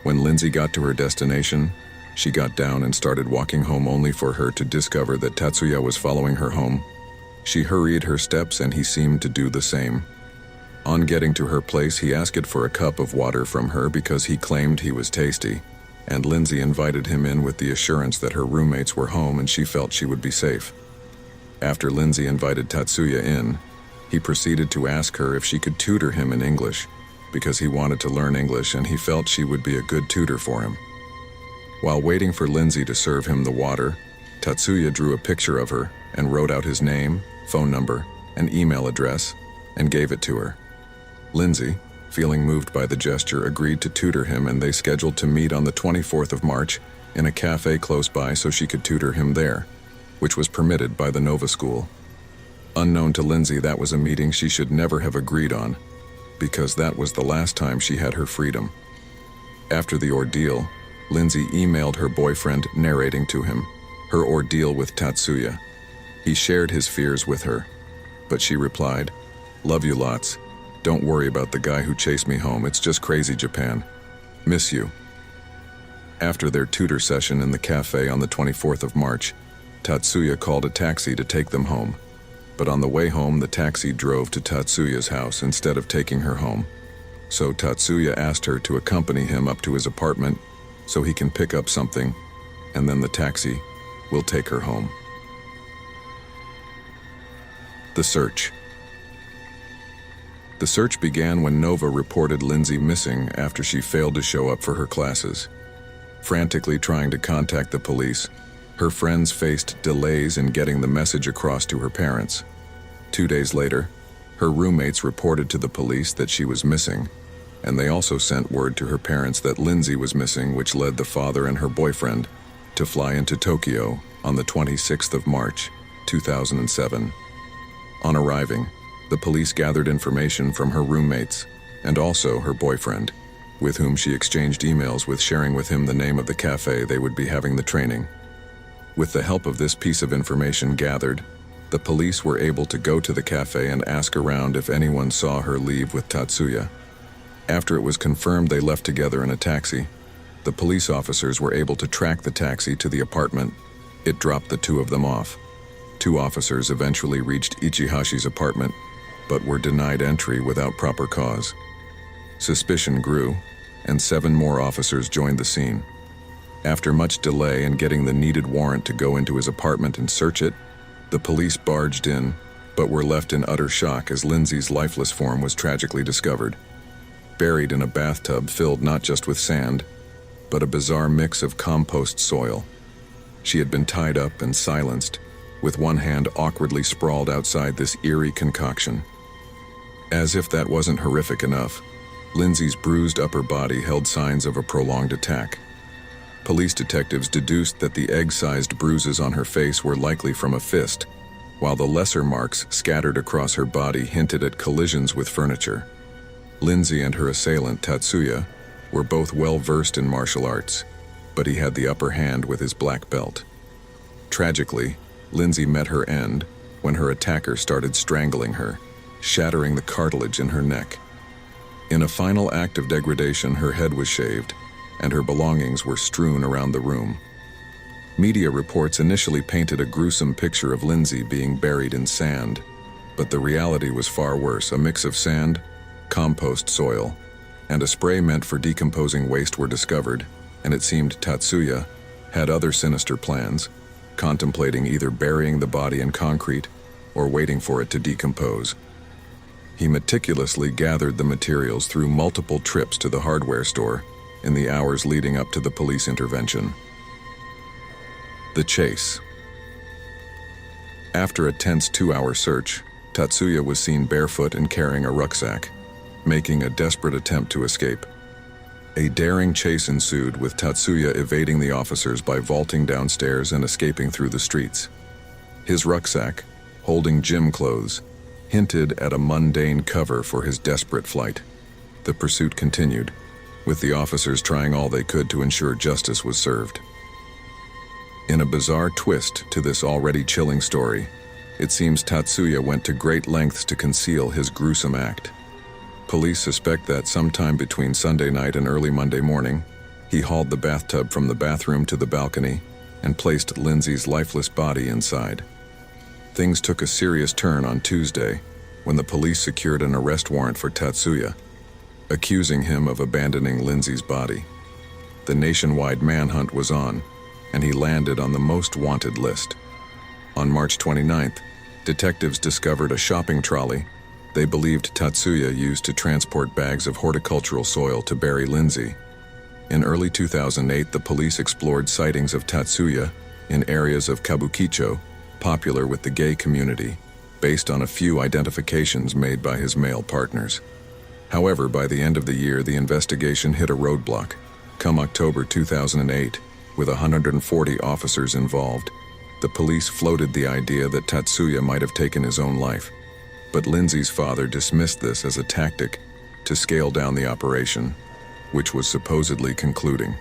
When Lindsay got to her destination, she got down and started walking home only for her to discover that Tatsuya was following her home. She hurried her steps and he seemed to do the same. On getting to her place, he asked for a cup of water from her because he claimed he was tasty, and Lindsay invited him in with the assurance that her roommates were home and she felt she would be safe. After Lindsay invited Tatsuya in, he proceeded to ask her if she could tutor him in English, because he wanted to learn English and he felt she would be a good tutor for him. While waiting for Lindsay to serve him the water, Tatsuya drew a picture of her and wrote out his name, phone number, and email address, and gave it to her. Lindsay, feeling moved by the gesture, agreed to tutor him, and they scheduled to meet on the 24th of March in a cafe close by so she could tutor him there, which was permitted by the Nova School. Unknown to Lindsay, that was a meeting she should never have agreed on, because that was the last time she had her freedom. After the ordeal, Lindsay emailed her boyfriend narrating to him her ordeal with Tatsuya. He shared his fears with her, but she replied, "Love you lots. Don't worry about the guy who chased me home. It's just crazy Japan. Miss you." After their tutor session in the cafe on the 24th of March, Tatsuya called a taxi to take them home. But on the way home, the taxi drove to Tatsuya's house instead of taking her home. So Tatsuya asked her to accompany him up to his apartment so he can pick up something, and then the taxi will take her home. The search. The search began when Nova reported Lindsay missing after she failed to show up for her classes. Frantically trying to contact the police, her friends faced delays in getting the message across to her parents. 2 days later, her roommates reported to the police that she was missing, and they also sent word to her parents that Lindsay was missing, which led the father and her boyfriend to fly into Tokyo on the 26th of March, 2007. On arriving, the police gathered information from her roommates and also her boyfriend, with whom she exchanged emails with, sharing with him the name of the cafe they would be having the training. With the help of this piece of information gathered, the police were able to go to the cafe and ask around if anyone saw her leave with Tatsuya. After it was confirmed they left together in a taxi, the police officers were able to track the taxi to the apartment. It dropped the two of them off. 2 officers eventually reached Ichihashi's apartment, but were denied entry without proper cause. Suspicion grew, and 7 more officers joined the scene. After much delay in getting the needed warrant to go into his apartment and search it, the police barged in, but were left in utter shock as Lindsay's lifeless form was tragically discovered. Buried in a bathtub filled not just with sand, but a bizarre mix of compost soil. She had been tied up and silenced, with one hand awkwardly sprawled outside this eerie concoction. As if that wasn't horrific enough, Lindsay's bruised upper body held signs of a prolonged attack. Police detectives deduced that the egg-sized bruises on her face were likely from a fist, while the lesser marks scattered across her body hinted at collisions with furniture. Lindsay and her assailant, Tatsuya, were both well-versed in martial arts, but he had the upper hand with his black belt. Tragically, Lindsay met her end when her attacker started strangling her, shattering the cartilage in her neck. In a final act of degradation, her head was shaved, and her belongings were strewn around the room. Media reports initially painted a gruesome picture of Lindsay being buried in sand, but the reality was far worse. A mix of sand, compost soil, and a spray meant for decomposing waste were discovered, and it seemed Tatsuya had other sinister plans, contemplating either burying the body in concrete or waiting for it to decompose. He meticulously gathered the materials through multiple trips to the hardware store in the hours leading up to the police intervention. The chase. After a tense 2-hour search, Tatsuya was seen barefoot and carrying a rucksack, making a desperate attempt to escape. A daring chase ensued, with Tatsuya evading the officers by vaulting downstairs and escaping through the streets. His rucksack, holding gym clothes, hinted at a mundane cover for his desperate flight. The pursuit continued, with the officers trying all they could to ensure justice was served. In a bizarre twist to this already chilling story, it seems Tatsuya went to great lengths to conceal his gruesome act. Police suspect that sometime between Sunday night and early Monday morning, he hauled the bathtub from the bathroom to the balcony and placed Lindsay's lifeless body inside. Things took a serious turn on Tuesday when the police secured an arrest warrant for Tatsuya, accusing him of abandoning Lindsay's body. The nationwide manhunt was on, and he landed on the most wanted list. On March 29th, detectives discovered a shopping trolley they believed Tatsuya used to transport bags of horticultural soil to bury Lindsay. In early 2008, the police explored sightings of Tatsuya in areas of Kabukicho, popular with the gay community, based on a few identifications made by his male partners. However, by the end of the year, the investigation hit a roadblock. Come October 2008, with 140 officers involved, the police floated the idea that Tatsuya might have taken his own life. But Lindsay's father dismissed this as a tactic to scale down the operation, which was supposedly concluding.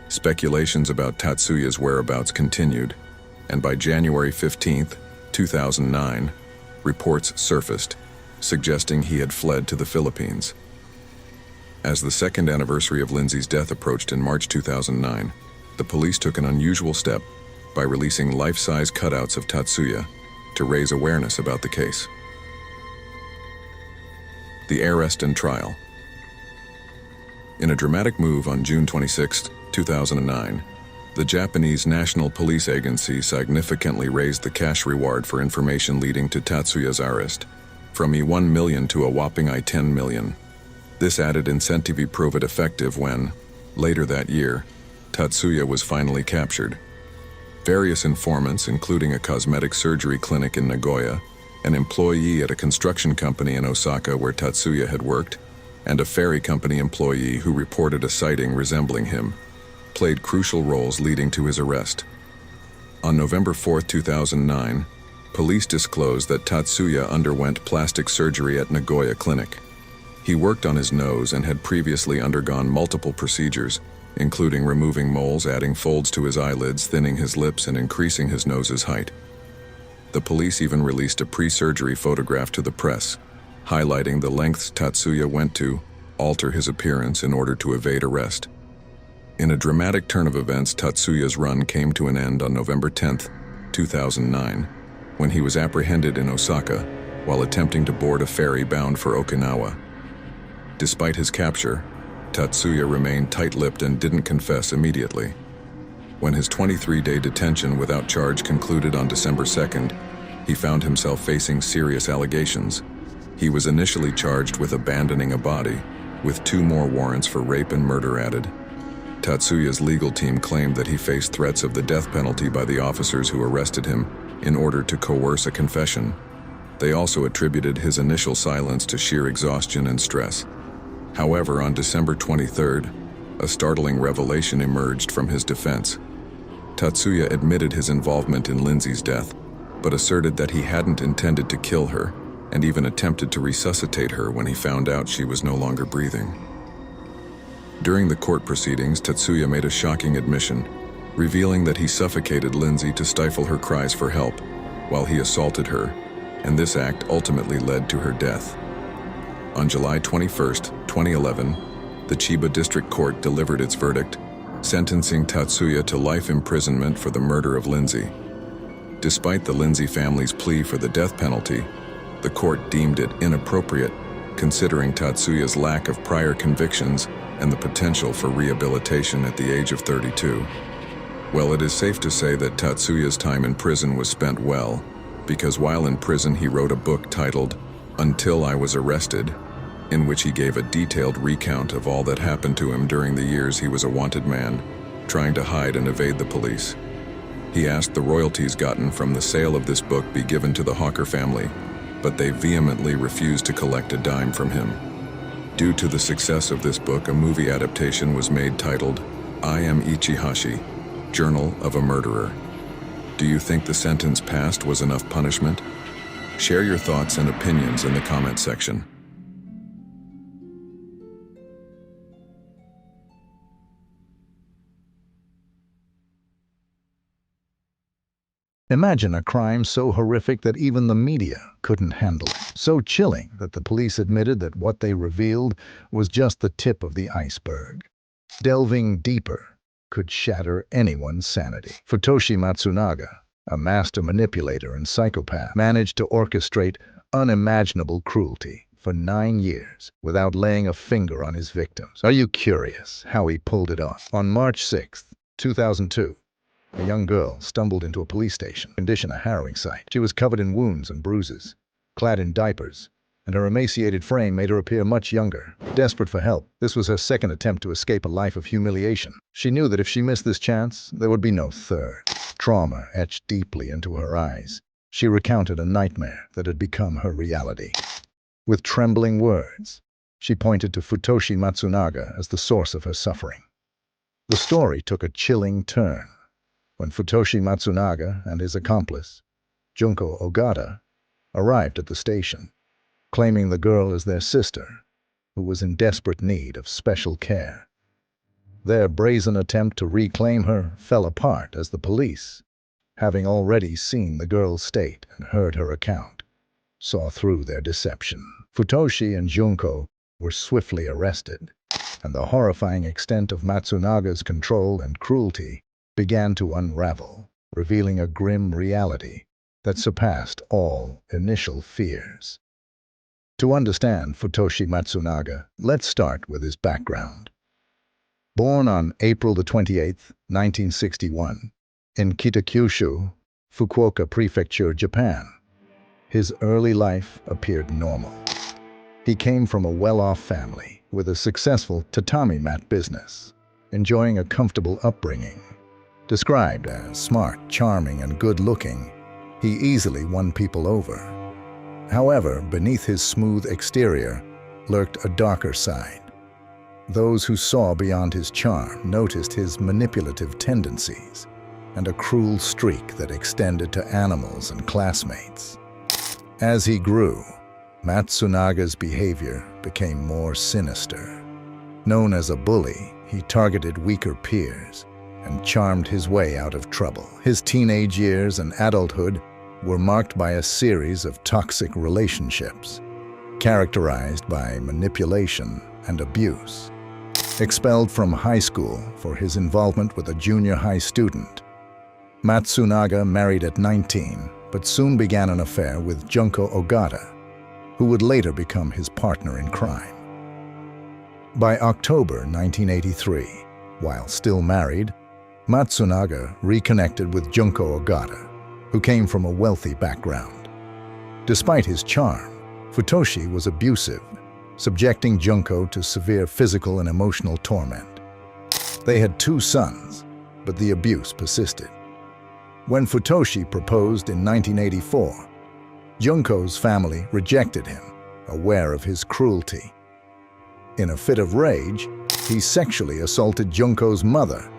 Speculations about Tatsuya's whereabouts continued, and by January 15, 2009, reports surfaced, suggesting he had fled to the Philippines. As the second anniversary of Lindsay's death approached in March 2009, the police took an unusual step by releasing life-size cutouts of Tatsuya to raise awareness about the case. The arrest and trial. In a dramatic move on June 26, 2009, the Japanese National Police Agency significantly raised the cash reward for information leading to Tatsuya's arrest, from $1 million to a whopping $10 million. This added incentive proved effective when, later that year, Tatsuya was finally captured. Various informants, including a cosmetic surgery clinic in Nagoya, an employee at a construction company in Osaka where Tatsuya had worked, and a ferry company employee who reported a sighting resembling him, played crucial roles leading to his arrest. On November 4, 2009, police disclosed that Tatsuya underwent plastic surgery at Nagoya Clinic. He worked on his nose and had previously undergone multiple procedures, including removing moles, adding folds to his eyelids, thinning his lips, and increasing his nose's height. The police even released a pre-surgery photograph to the press, highlighting the lengths Tatsuya went to alter his appearance in order to evade arrest. In a dramatic turn of events, Tatsuya's run came to an end on November 10, 2009, when he was apprehended in Osaka while attempting to board a ferry bound for Okinawa. Despite his capture, Tatsuya remained tight-lipped and didn't confess immediately. When his 23-day detention without charge concluded on December 2nd, he found himself facing serious allegations. He was initially charged with abandoning a body, with 2 more warrants for rape and murder added. Tatsuya's legal team claimed that he faced threats of the death penalty by the officers who arrested him in order to coerce a confession. They also attributed his initial silence to sheer exhaustion and stress. However, on December 23rd, a startling revelation emerged from his defense. Tatsuya admitted his involvement in Lindsay's death, but asserted that he hadn't intended to kill her, and even attempted to resuscitate her when he found out she was no longer breathing. During the court proceedings, Tatsuya made a shocking admission, revealing that he suffocated Lindsay to stifle her cries for help, while he assaulted her, and this act ultimately led to her death. On July 21, 2011, the Chiba District Court delivered its verdict, sentencing Tatsuya to life imprisonment for the murder of Lindsay. Despite the Lindsay family's plea for the death penalty, the court deemed it inappropriate, considering Tatsuya's lack of prior convictions and the potential for rehabilitation at the age of 32. Well, it is safe to say that Tatsuya's time in prison was spent well, because while in prison he wrote a book titled Until I Was Arrested, in which he gave a detailed recount of all that happened to him during the years he was a wanted man, trying to hide and evade the police. He asked the royalties gotten from the sale of this book be given to the Hawker family, but they vehemently refused to collect a dime from him. Due to the success of this book, a movie adaptation was made titled I Am Ichihashi, Journal of a Murderer. Do you think the sentence passed was enough punishment? Share your thoughts and opinions in the comment section. Imagine a crime so horrific that even the media couldn't handle it. So chilling that the police admitted that what they revealed was just the tip of the iceberg. Delving deeper could shatter anyone's sanity. Futoshi Matsunaga, a master manipulator and psychopath, managed to orchestrate unimaginable cruelty for 9 years without laying a finger on his victims. Are you curious how he pulled it off? On March 6, 2002, a young girl stumbled into a police station. Condition a harrowing sight. She was covered in wounds and bruises, clad in diapers, and her emaciated frame made her appear much younger. Desperate for help, this was her second attempt to escape a life of humiliation. She knew that if she missed this chance, there would be no third. Trauma etched deeply into her eyes. She recounted a nightmare that had become her reality. With trembling words, she pointed to Futoshi Matsunaga as the source of her suffering. The story took a chilling turn when Futoshi Matsunaga and his accomplice, Junko Ogata, arrived at the station, claiming the girl as their sister, who was in desperate need of special care. Their brazen attempt to reclaim her fell apart as the police, having already seen the girl's state and heard her account, saw through their deception. Futoshi and Junko were swiftly arrested, and the horrifying extent of Matsunaga's control and cruelty began to unravel, revealing a grim reality that surpassed all initial fears. To understand Futoshi Matsunaga, let's start with his background. Born on April 28, 1961, in Kitakyushu, Fukuoka Prefecture, Japan, his early life appeared normal. He came from a well-off family with a successful tatami mat business, enjoying a comfortable upbringing. Described as smart, charming, and good-looking, he easily won people over. However, beneath his smooth exterior lurked a darker side. Those who saw beyond his charm noticed his manipulative tendencies and a cruel streak that extended to animals and classmates. As he grew, Matsunaga's behavior became more sinister. Known as a bully, he targeted weaker peers and charmed his way out of trouble. His teenage years and adulthood were marked by a series of toxic relationships, characterized by manipulation and abuse. Expelled from high school for his involvement with a junior high student, Matsunaga married at 19, but soon began an affair with Junko Ogata, who would later become his partner in crime. By October 1983, while still married, Matsunaga reconnected with Junko Ogata, who came from a wealthy background. Despite his charm, Futoshi was abusive, subjecting Junko to severe physical and emotional torment. They had 2 sons, but the abuse persisted. When Futoshi proposed in 1984, Junko's family rejected him, aware of his cruelty. In a fit of rage, he sexually assaulted Junko's mother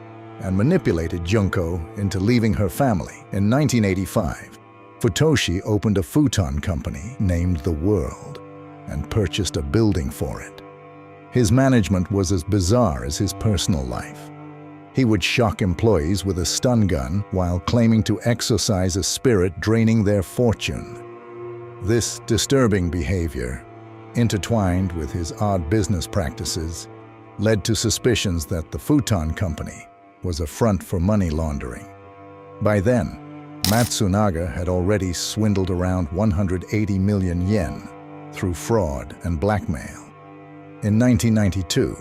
and manipulated Junko into leaving her family. In 1985, Futoshi opened a futon company named The World and purchased a building for it. His management was as bizarre as his personal life. He would shock employees with a stun gun while claiming to exorcise a spirit draining their fortune. This disturbing behavior, intertwined with his odd business practices, led to suspicions that the futon company was a front for money laundering. By then, Matsunaga had already swindled around 180 million yen through fraud and blackmail. In 1992,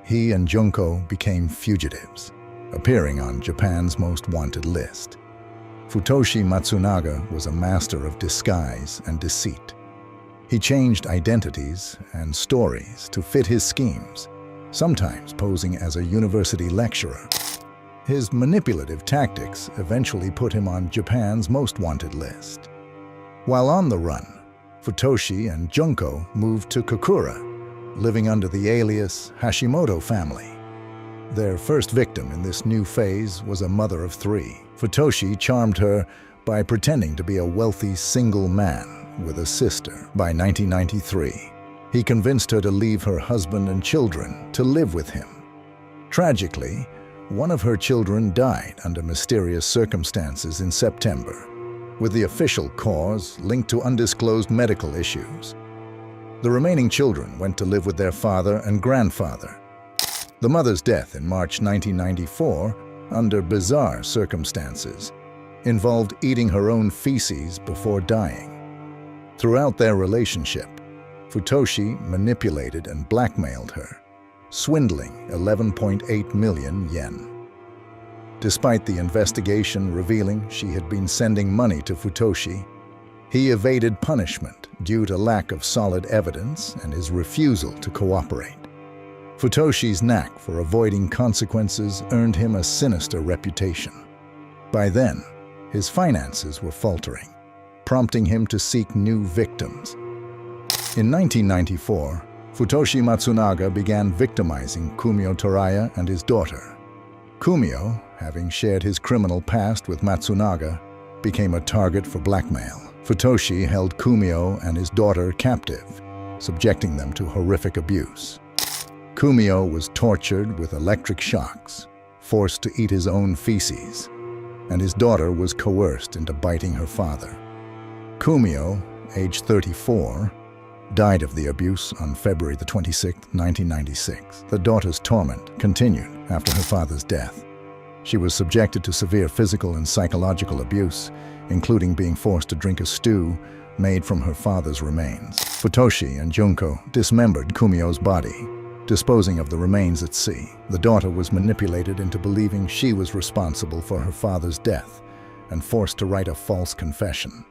he and Junko became fugitives, appearing on Japan's most wanted list. Futoshi Matsunaga was a master of disguise and deceit. He changed identities and stories to fit his schemes, sometimes posing as a university lecturer. His manipulative tactics eventually put him on Japan's most wanted list. While on the run, Futoshi and Junko moved to Kokura, living under the alias Hashimoto family. Their first victim in this new phase was a mother of 3. Futoshi charmed her by pretending to be a wealthy single man with a sister. By 1993, he convinced her to leave her husband and children to live with him. Tragically, one of her children died under mysterious circumstances in September, with the official cause linked to undisclosed medical issues. The remaining children went to live with their father and grandfather. The mother's death in March 1994, under bizarre circumstances, involved eating her own feces before dying. Throughout their relationship, Futoshi manipulated and blackmailed her, swindling 11.8 million yen. Despite the investigation revealing she had been sending money to Futoshi, he evaded punishment due to lack of solid evidence and his refusal to cooperate. Futoshi's knack for avoiding consequences earned him a sinister reputation. By then, his finances were faltering, prompting him to seek new victims. In 1994, Futoshi Matsunaga began victimizing Kumio Toraya and his daughter. Kumio, having shared his criminal past with Matsunaga, became a target for blackmail. Futoshi held Kumio and his daughter captive, subjecting them to horrific abuse. Kumio was tortured with electric shocks, forced to eat his own feces, and his daughter was coerced into biting her father. Kumio, aged 34, died of the abuse on February 26, 1996. The daughter's torment continued after her father's death. She was subjected to severe physical and psychological abuse, including being forced to drink a stew made from her father's remains. Futoshi and Junko dismembered Kumio's body, disposing of the remains at sea. The daughter was manipulated into believing she was responsible for her father's death and forced to write a false confession.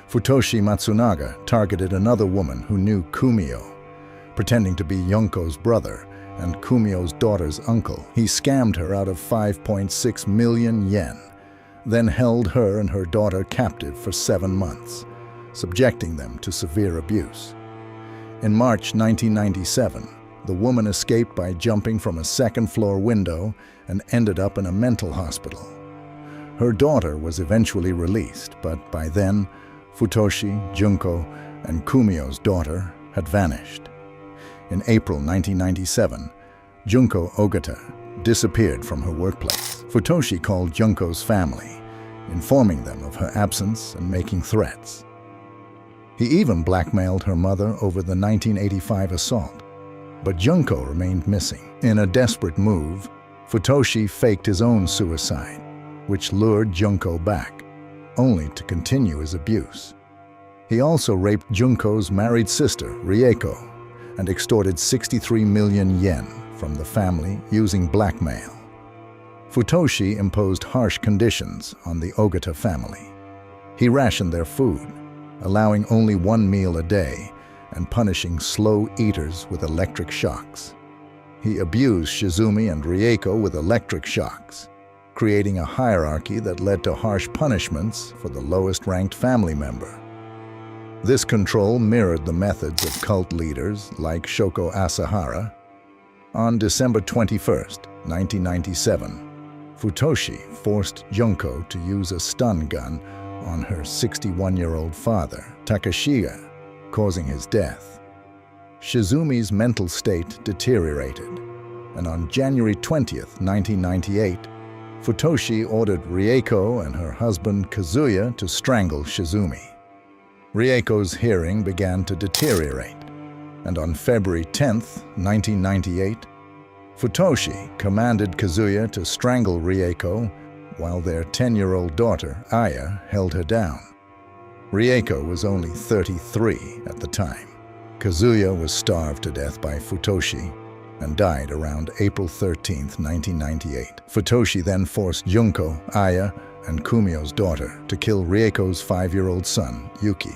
Futoshi Matsunaga targeted another woman who knew Kumio, pretending to be Yonko's brother and Kumio's daughter's uncle. He scammed her out of 5.6 million yen, then held her and her daughter captive for 7 months, subjecting them to severe abuse. In March 1997, the woman escaped by jumping from a second-floor window and ended up in a mental hospital. Her daughter was eventually released, but by then, Futoshi, Junko, and Kumio's daughter had vanished. In April 1997, Junko Ogata disappeared from her workplace. Futoshi called Junko's family, informing them of her absence and making threats. He even blackmailed her mother over the 1985 assault. But Junko remained missing. In a desperate move, Futoshi faked his own suicide, which lured Junko back, only to continue his abuse. He also raped Junko's married sister, Rieko, and extorted 63 million yen from the family using blackmail. Futoshi imposed harsh conditions on the Ogata family. He rationed their food, allowing only 1 meal a day and punishing slow eaters with electric shocks. He abused Shizumi and Rieko with electric shocks, creating a hierarchy that led to harsh punishments for the lowest-ranked family member. This control mirrored the methods of cult leaders like Shoko Asahara. On December 21, 1997, Futoshi forced Junko to use a stun gun on her 61-year-old father, Takashiga, causing his death. Shizumi's mental state deteriorated, and on January 20, 1998, Futoshi ordered Rieko and her husband Kazuya to strangle Shizumi. Rieko's hearing began to deteriorate, and on February 10, 1998, Futoshi commanded Kazuya to strangle Rieko while their 10-year-old daughter, Aya, held her down. Rieko was only 33 at the time. Kazuya was starved to death by Futoshi and died around April 13, 1998. Futoshi then forced Junko, Aya, and Kumio's daughter to kill Rieko's 5-year-old son, Yuki.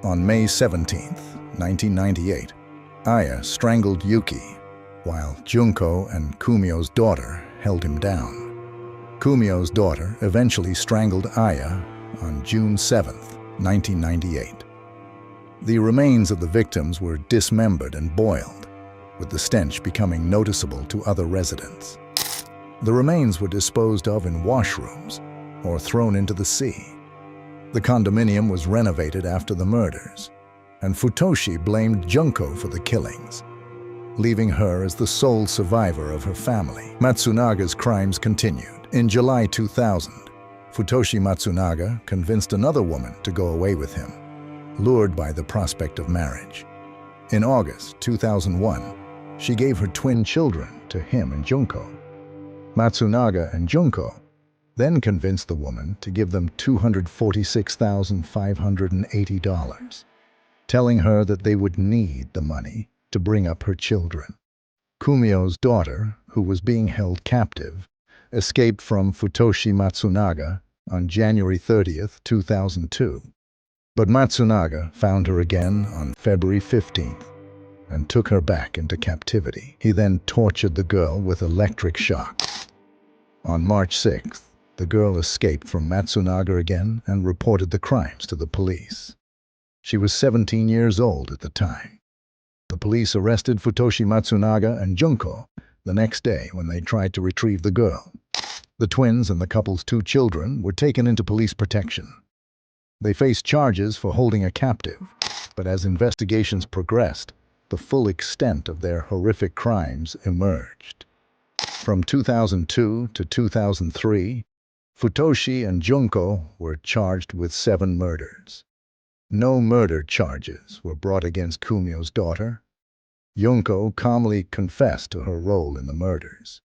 On May 17, 1998, Aya strangled Yuki, while Junko and Kumio's daughter held him down. Kumio's daughter eventually strangled Aya on June 7, 1998. The remains of the victims were dismembered and boiled, with the stench becoming noticeable to other residents. The remains were disposed of in washrooms or thrown into the sea. The condominium was renovated after the murders, and Futoshi blamed Junko for the killings, leaving her as the sole survivor of her family. Matsunaga's crimes continued. In July 2000, Futoshi Matsunaga convinced another woman to go away with him, lured by the prospect of marriage. In August 2001, she gave her twin children to him and Junko. Matsunaga and Junko then convinced the woman to give them $246,580, telling her that they would need the money to bring up her children. Kumio's daughter, who was being held captive, escaped from Futoshi Matsunaga on January 30, 2002. But Matsunaga found her again on February 15th and took her back into captivity. He then tortured the girl with electric shocks. On March 6th, the girl escaped from Matsunaga again and reported the crimes to the police. She was 17 years old at the time. The police arrested Futoshi Matsunaga and Junko the next day when they tried to retrieve the girl. The twins and the couple's 2 children were taken into police protection. They faced charges for holding a captive, but as investigations progressed, the full extent of their horrific crimes emerged. From 2002 to 2003, Futoshi and Junko were charged with 7 murders. No murder charges were brought against Kumio's daughter. Junko calmly confessed to her role in the murders,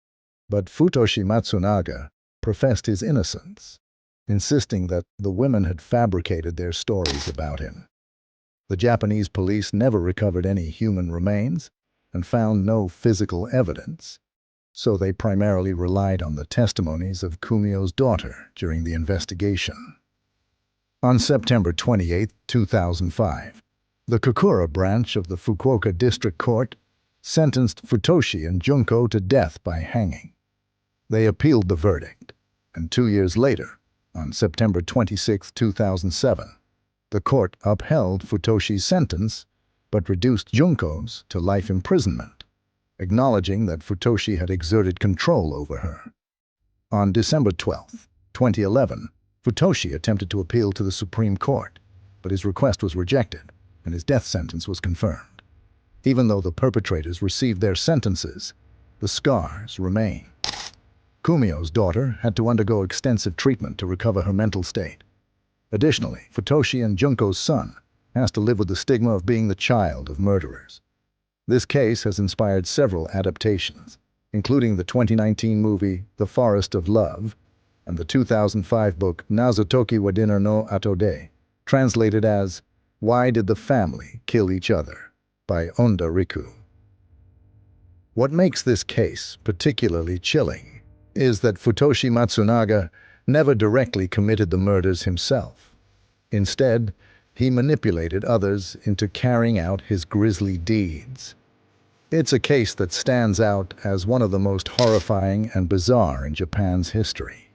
but Futoshi Matsunaga professed his innocence, insisting that the women had fabricated their stories about him. The Japanese police never recovered any human remains and found no physical evidence, so they primarily relied on the testimonies of Kumio's daughter during the investigation. On September 28, 2005, the Kokura branch of the Fukuoka District Court sentenced Futoshi and Junko to death by hanging. They appealed the verdict, and 2 years later, on September 26, 2007, the court upheld Futoshi's sentence but reduced Junko's to life imprisonment, acknowledging that Futoshi had exerted control over her. On December 12, 2011, Futoshi attempted to appeal to the Supreme Court, but his request was rejected, and his death sentence was confirmed. Even though the perpetrators received their sentences, the scars remain. Kumio's daughter had to undergo extensive treatment to recover her mental state. Additionally, Futoshi and Junko's son has to live with the stigma of being the child of murderers. This case has inspired several adaptations, including the 2019 movie The Forest of Love and the 2005 book Nazotoki wa Dinner no Atode, translated as Why Did the Family Kill Each Other by Onda Riku. What makes this case particularly chilling is that Futoshi Matsunaga never directly committed the murders himself. Instead, he manipulated others into carrying out his grisly deeds. It's a case that stands out as one of the most horrifying and bizarre in Japan's history.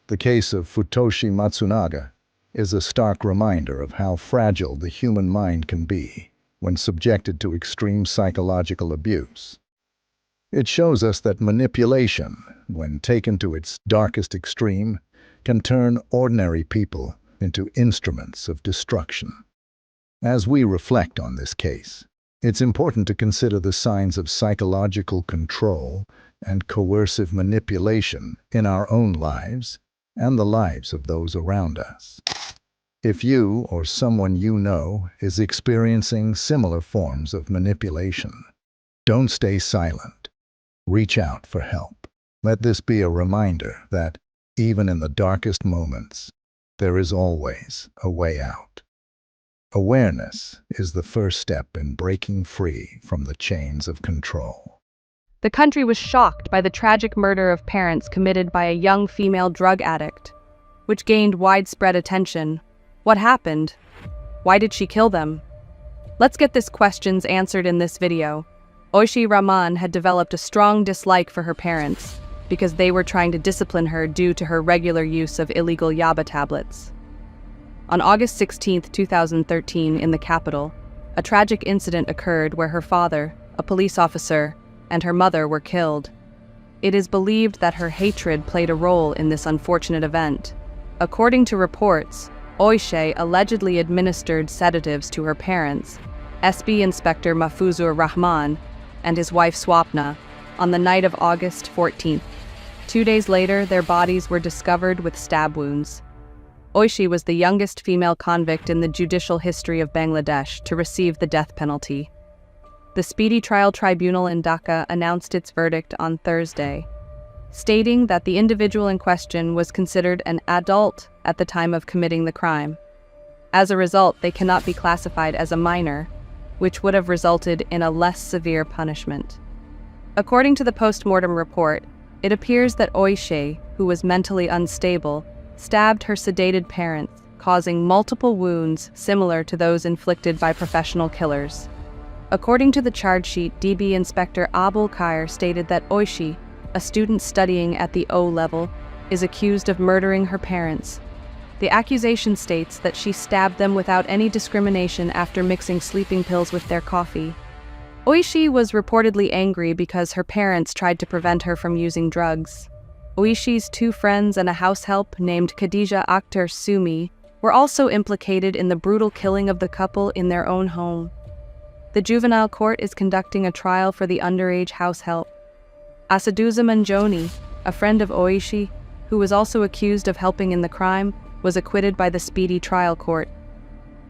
The case of Futoshi Matsunaga is a stark reminder of how fragile the human mind can be when subjected to extreme psychological abuse. It shows us that manipulation, when taken to its darkest extreme, can turn ordinary people into instruments of destruction. As we reflect on this case, it's important to consider the signs of psychological control and coercive manipulation in our own lives and the lives of those around us. If you or someone you know is experiencing similar forms of manipulation, don't stay silent. Reach out for help. Let this be a reminder that, even in the darkest moments, there is always a way out. Awareness is the first step in breaking free from the chains of control. The country was shocked by the tragic murder of parents committed by a young female drug addict, which gained widespread attention. What happened? Why did she kill them? Let's get these questions answered in this video. Oishee Rahman had developed a strong dislike for her parents because they were trying to discipline her due to her regular use of illegal yaba tablets. On August 16, 2013, in the capital, a tragic incident occurred where her father, a police officer, and her mother were killed. It is believed that her hatred played a role in this unfortunate event. According to reports, Oishee allegedly administered sedatives to her parents, SB Inspector Mahfouzur Rahman and his wife Swapna, on the night of August 14th. 2 days later, their bodies were discovered with stab wounds. Oishee was the youngest female convict in the judicial history of Bangladesh to receive the death penalty. The Speedy Trial Tribunal in Dhaka announced its verdict on Thursday, stating that the individual in question was considered an adult at the time of committing the crime. As a result, they cannot be classified as a minor, which would have resulted in a less severe punishment. According to the post-mortem report, it appears that Oishee, who was mentally unstable, stabbed her sedated parents, causing multiple wounds similar to those inflicted by professional killers. According to the charge sheet, DB Inspector Abul Khair stated that Oishee, a student studying at the O level, is accused of murdering her parents. The accusation states that she stabbed them without any discrimination after mixing sleeping pills with their coffee. Oishee was reportedly angry because her parents tried to prevent her from using drugs. Oishee's 2 friends and a house help named Khadija Akhtar Sumi were also implicated in the brutal killing of the couple in their own home. The juvenile court is conducting a trial for the underage house help. Asaduzzaman Joni, a friend of Oishee, who was also accused of helping in the crime, was acquitted by the Speedy Trial Court.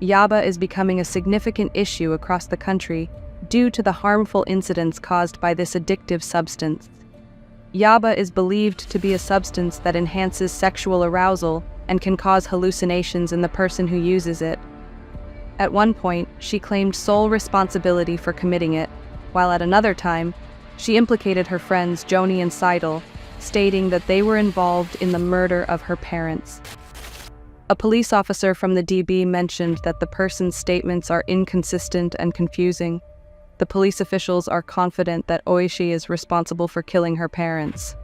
Yaba is becoming a significant issue across the country due to the harmful incidents caused by this addictive substance. Yaba is believed to be a substance that enhances sexual arousal and can cause hallucinations in the person who uses it. At one point, she claimed sole responsibility for committing it, while at another time, she implicated her friends Joni and Seidel, stating that they were involved in the murder of her parents. A police officer from the DB mentioned that the person's statements are inconsistent and confusing. The police officials are confident that Oishee is responsible for killing her parents.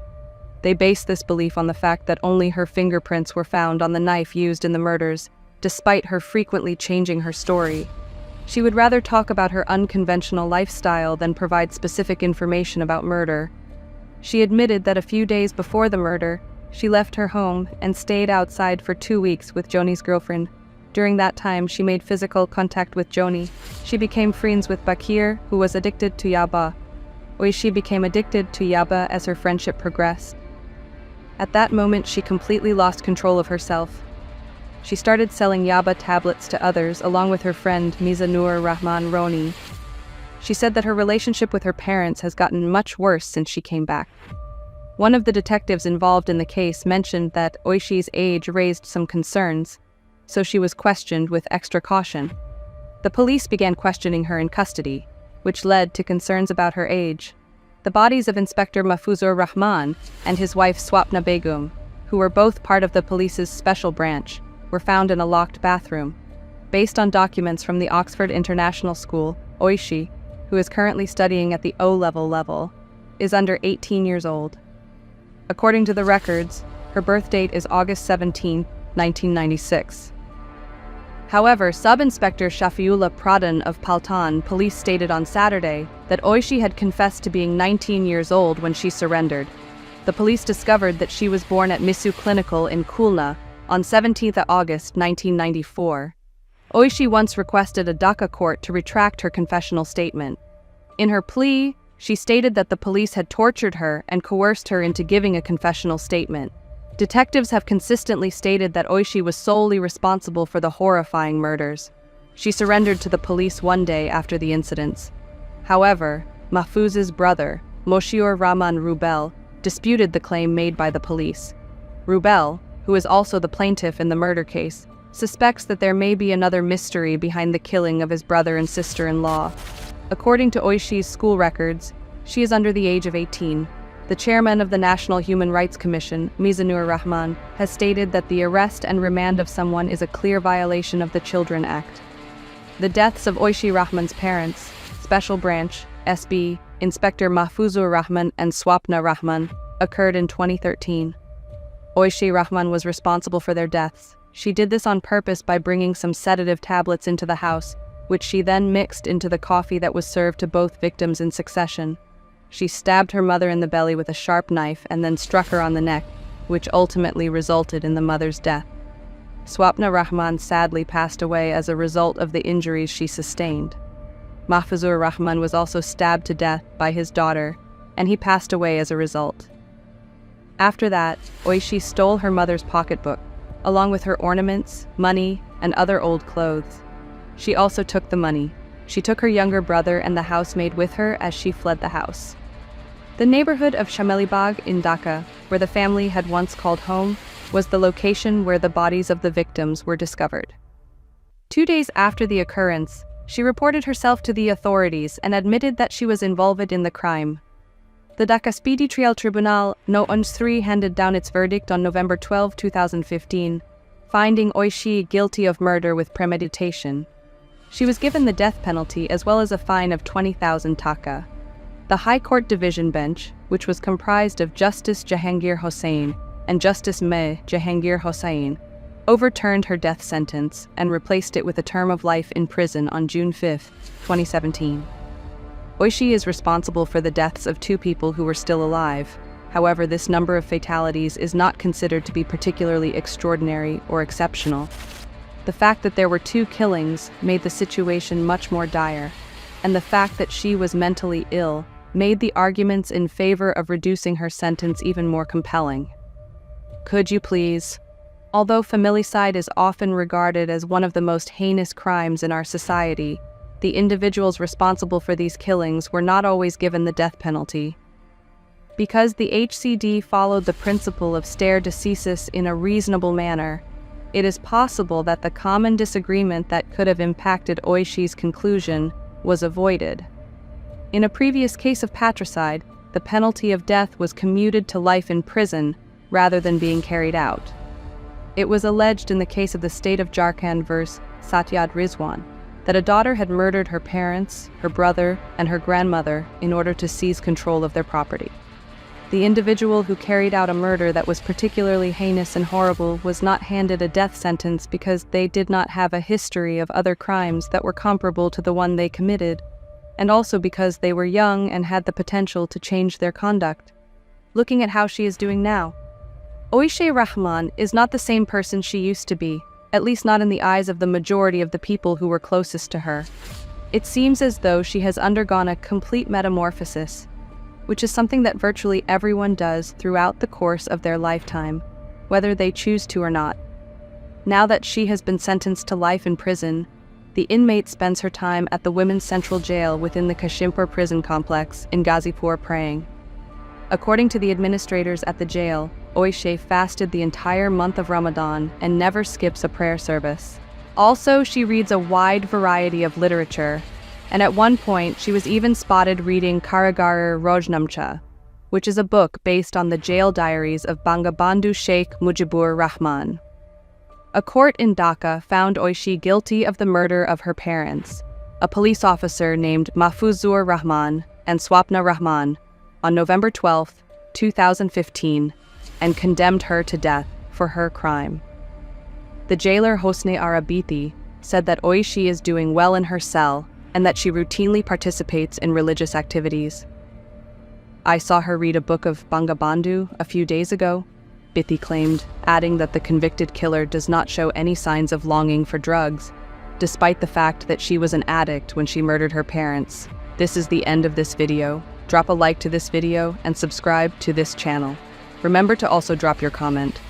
They base this belief on the fact that only her fingerprints were found on the knife used in the murders, despite her frequently changing her story. She would rather talk about her unconventional lifestyle than provide specific information about murder. She admitted that a few days before the murder, she left her home and stayed outside for 2 weeks with Joni's girlfriend. During that time, she made physical contact with Joni. She became friends with Bakir, who was addicted to Yaba. Oishee became addicted to Yaba as her friendship progressed. At that moment, she completely lost control of herself. She started selling Yaba tablets to others, along with her friend Mizanur Rahman Roni. She said that her relationship with her parents has gotten much worse since she came back. One of the detectives involved in the case mentioned that Oishee's age raised some concerns, so she was questioned with extra caution. The police began questioning her in custody, which led to concerns about her age. The bodies of Inspector Mahfouzur Rahman and his wife Swapna Begum, who were both part of the police's special branch, were found in a locked bathroom. Based on documents from the Oxford International School, Oishee, who is currently studying at the O-level, is under 18 years old. According to the records, her birth date is August 17, 1996. However, Sub-Inspector Shafiullah Pradhan of Paltan police stated on Saturday that Oishee had confessed to being 19 years old when she surrendered. The police discovered that she was born at Misu Clinical in Khulna on 17 August 1994. Oishee once requested a Dhaka court to retract her confessional statement. In her plea, she stated that the police had tortured her and coerced her into giving a confessional statement. Detectives have consistently stated that Oishee was solely responsible for the horrifying murders. She surrendered to the police one day after the incidents. However, Mahfouz's brother, Oishee Rahman Rubel, disputed the claim made by the police. Rubel, who is also the plaintiff in the murder case, suspects that there may be another mystery behind the killing of his brother and sister-in-law. According to Oishee's school records, she is under the age of 18. The chairman of the National Human Rights Commission, Mizanur Rahman, has stated that the arrest and remand of someone is a clear violation of the Children Act. The deaths of Oishee Rahman's parents, Special Branch, SB, Inspector Mahfouzur Rahman and Swapna Rahman, occurred in 2013. Oishee Rahman was responsible for their deaths. She did this on purpose by bringing some sedative tablets into the house, which she then mixed into the coffee that was served to both victims in succession. She stabbed her mother in the belly with a sharp knife and then struck her on the neck, which ultimately resulted in the mother's death. Swapna Rahman sadly passed away as a result of the injuries she sustained. Mahfuzur Rahman was also stabbed to death by his daughter, and he passed away as a result. After that, Oishee stole her mother's pocketbook, along with her ornaments, money, and other old clothes. She also took the money. She took her younger brother and the housemaid with her as she fled the house. The neighborhood of Shamelibag in Dhaka, where the family had once called home, was the location where the bodies of the victims were discovered. 2 days after the occurrence, she reported herself to the authorities and admitted that she was involved in the crime. The Dhaka Speedy Trial Tribunal No. 3 handed down its verdict on November 12, 2015, finding Oishee guilty of murder with premeditation. She was given the death penalty as well as a fine of 20,000 taka. The High Court Division Bench, which was comprised of Justice Jahangir Hossain and Justice Meh Jahangir Hossain, overturned her death sentence and replaced it with a term of life in prison on June 5, 2017. Oishee is responsible for the deaths of 2 people who were still alive. However, this number of fatalities is not considered to be particularly extraordinary or exceptional. The fact that there were 2 killings made the situation much more dire, and the fact that she was mentally ill made the arguments in favor of reducing her sentence even more compelling. Could you please? Although familicide is often regarded as one of the most heinous crimes in our society, the individuals responsible for these killings were not always given the death penalty. Because the HCD followed the principle of stare decisis in a reasonable manner, it is possible that the common disagreement that could have impacted Oishee's conclusion was avoided. In a previous case of patricide, the penalty of death was commuted to life in prison rather than being carried out. It was alleged in the case of the state of Jharkhand vs. Satyad Rizwan that a daughter had murdered her parents, her brother, and her grandmother in order to seize control of their property. The individual who carried out a murder that was particularly heinous and horrible was not handed a death sentence because they did not have a history of other crimes that were comparable to the one they committed, and also because they were young and had the potential to change their conduct. Looking at how she is doing now, Oishee Rahman is not the same person she used to be, at least not in the eyes of the majority of the people who were closest to her. It seems as though she has undergone a complete metamorphosis, which is something that virtually everyone does throughout the course of their lifetime, whether they choose to or not. Now that she has been sentenced to life in prison, the inmate spends her time at the Women's Central Jail within the Kashimpur prison complex in Ghazipur praying. According to the administrators at the jail, Oishee fasted the entire month of Ramadan and never skips a prayer service. Also, she reads a wide variety of literature, and at one point she was even spotted reading Karagar Roznamcha, which is a book based on the jail diaries of Bangabandhu Sheikh Mujibur Rahman. A court in Dhaka found Oishee guilty of the murder of her parents, a police officer named Mahfuzur Rahman and Swapna Rahman, on November 12, 2015, and condemned her to death for her crime. The jailer Hosne Arabiti said that Oishee is doing well in her cell and that she routinely participates in religious activities. I saw her read a book of Bangabandhu a few days ago, Biti claimed, adding that the convicted killer does not show any signs of longing for drugs, despite the fact that she was an addict when she murdered her parents. This is the end of this video. Drop a like to this video and subscribe to this channel. Remember to also drop your comment.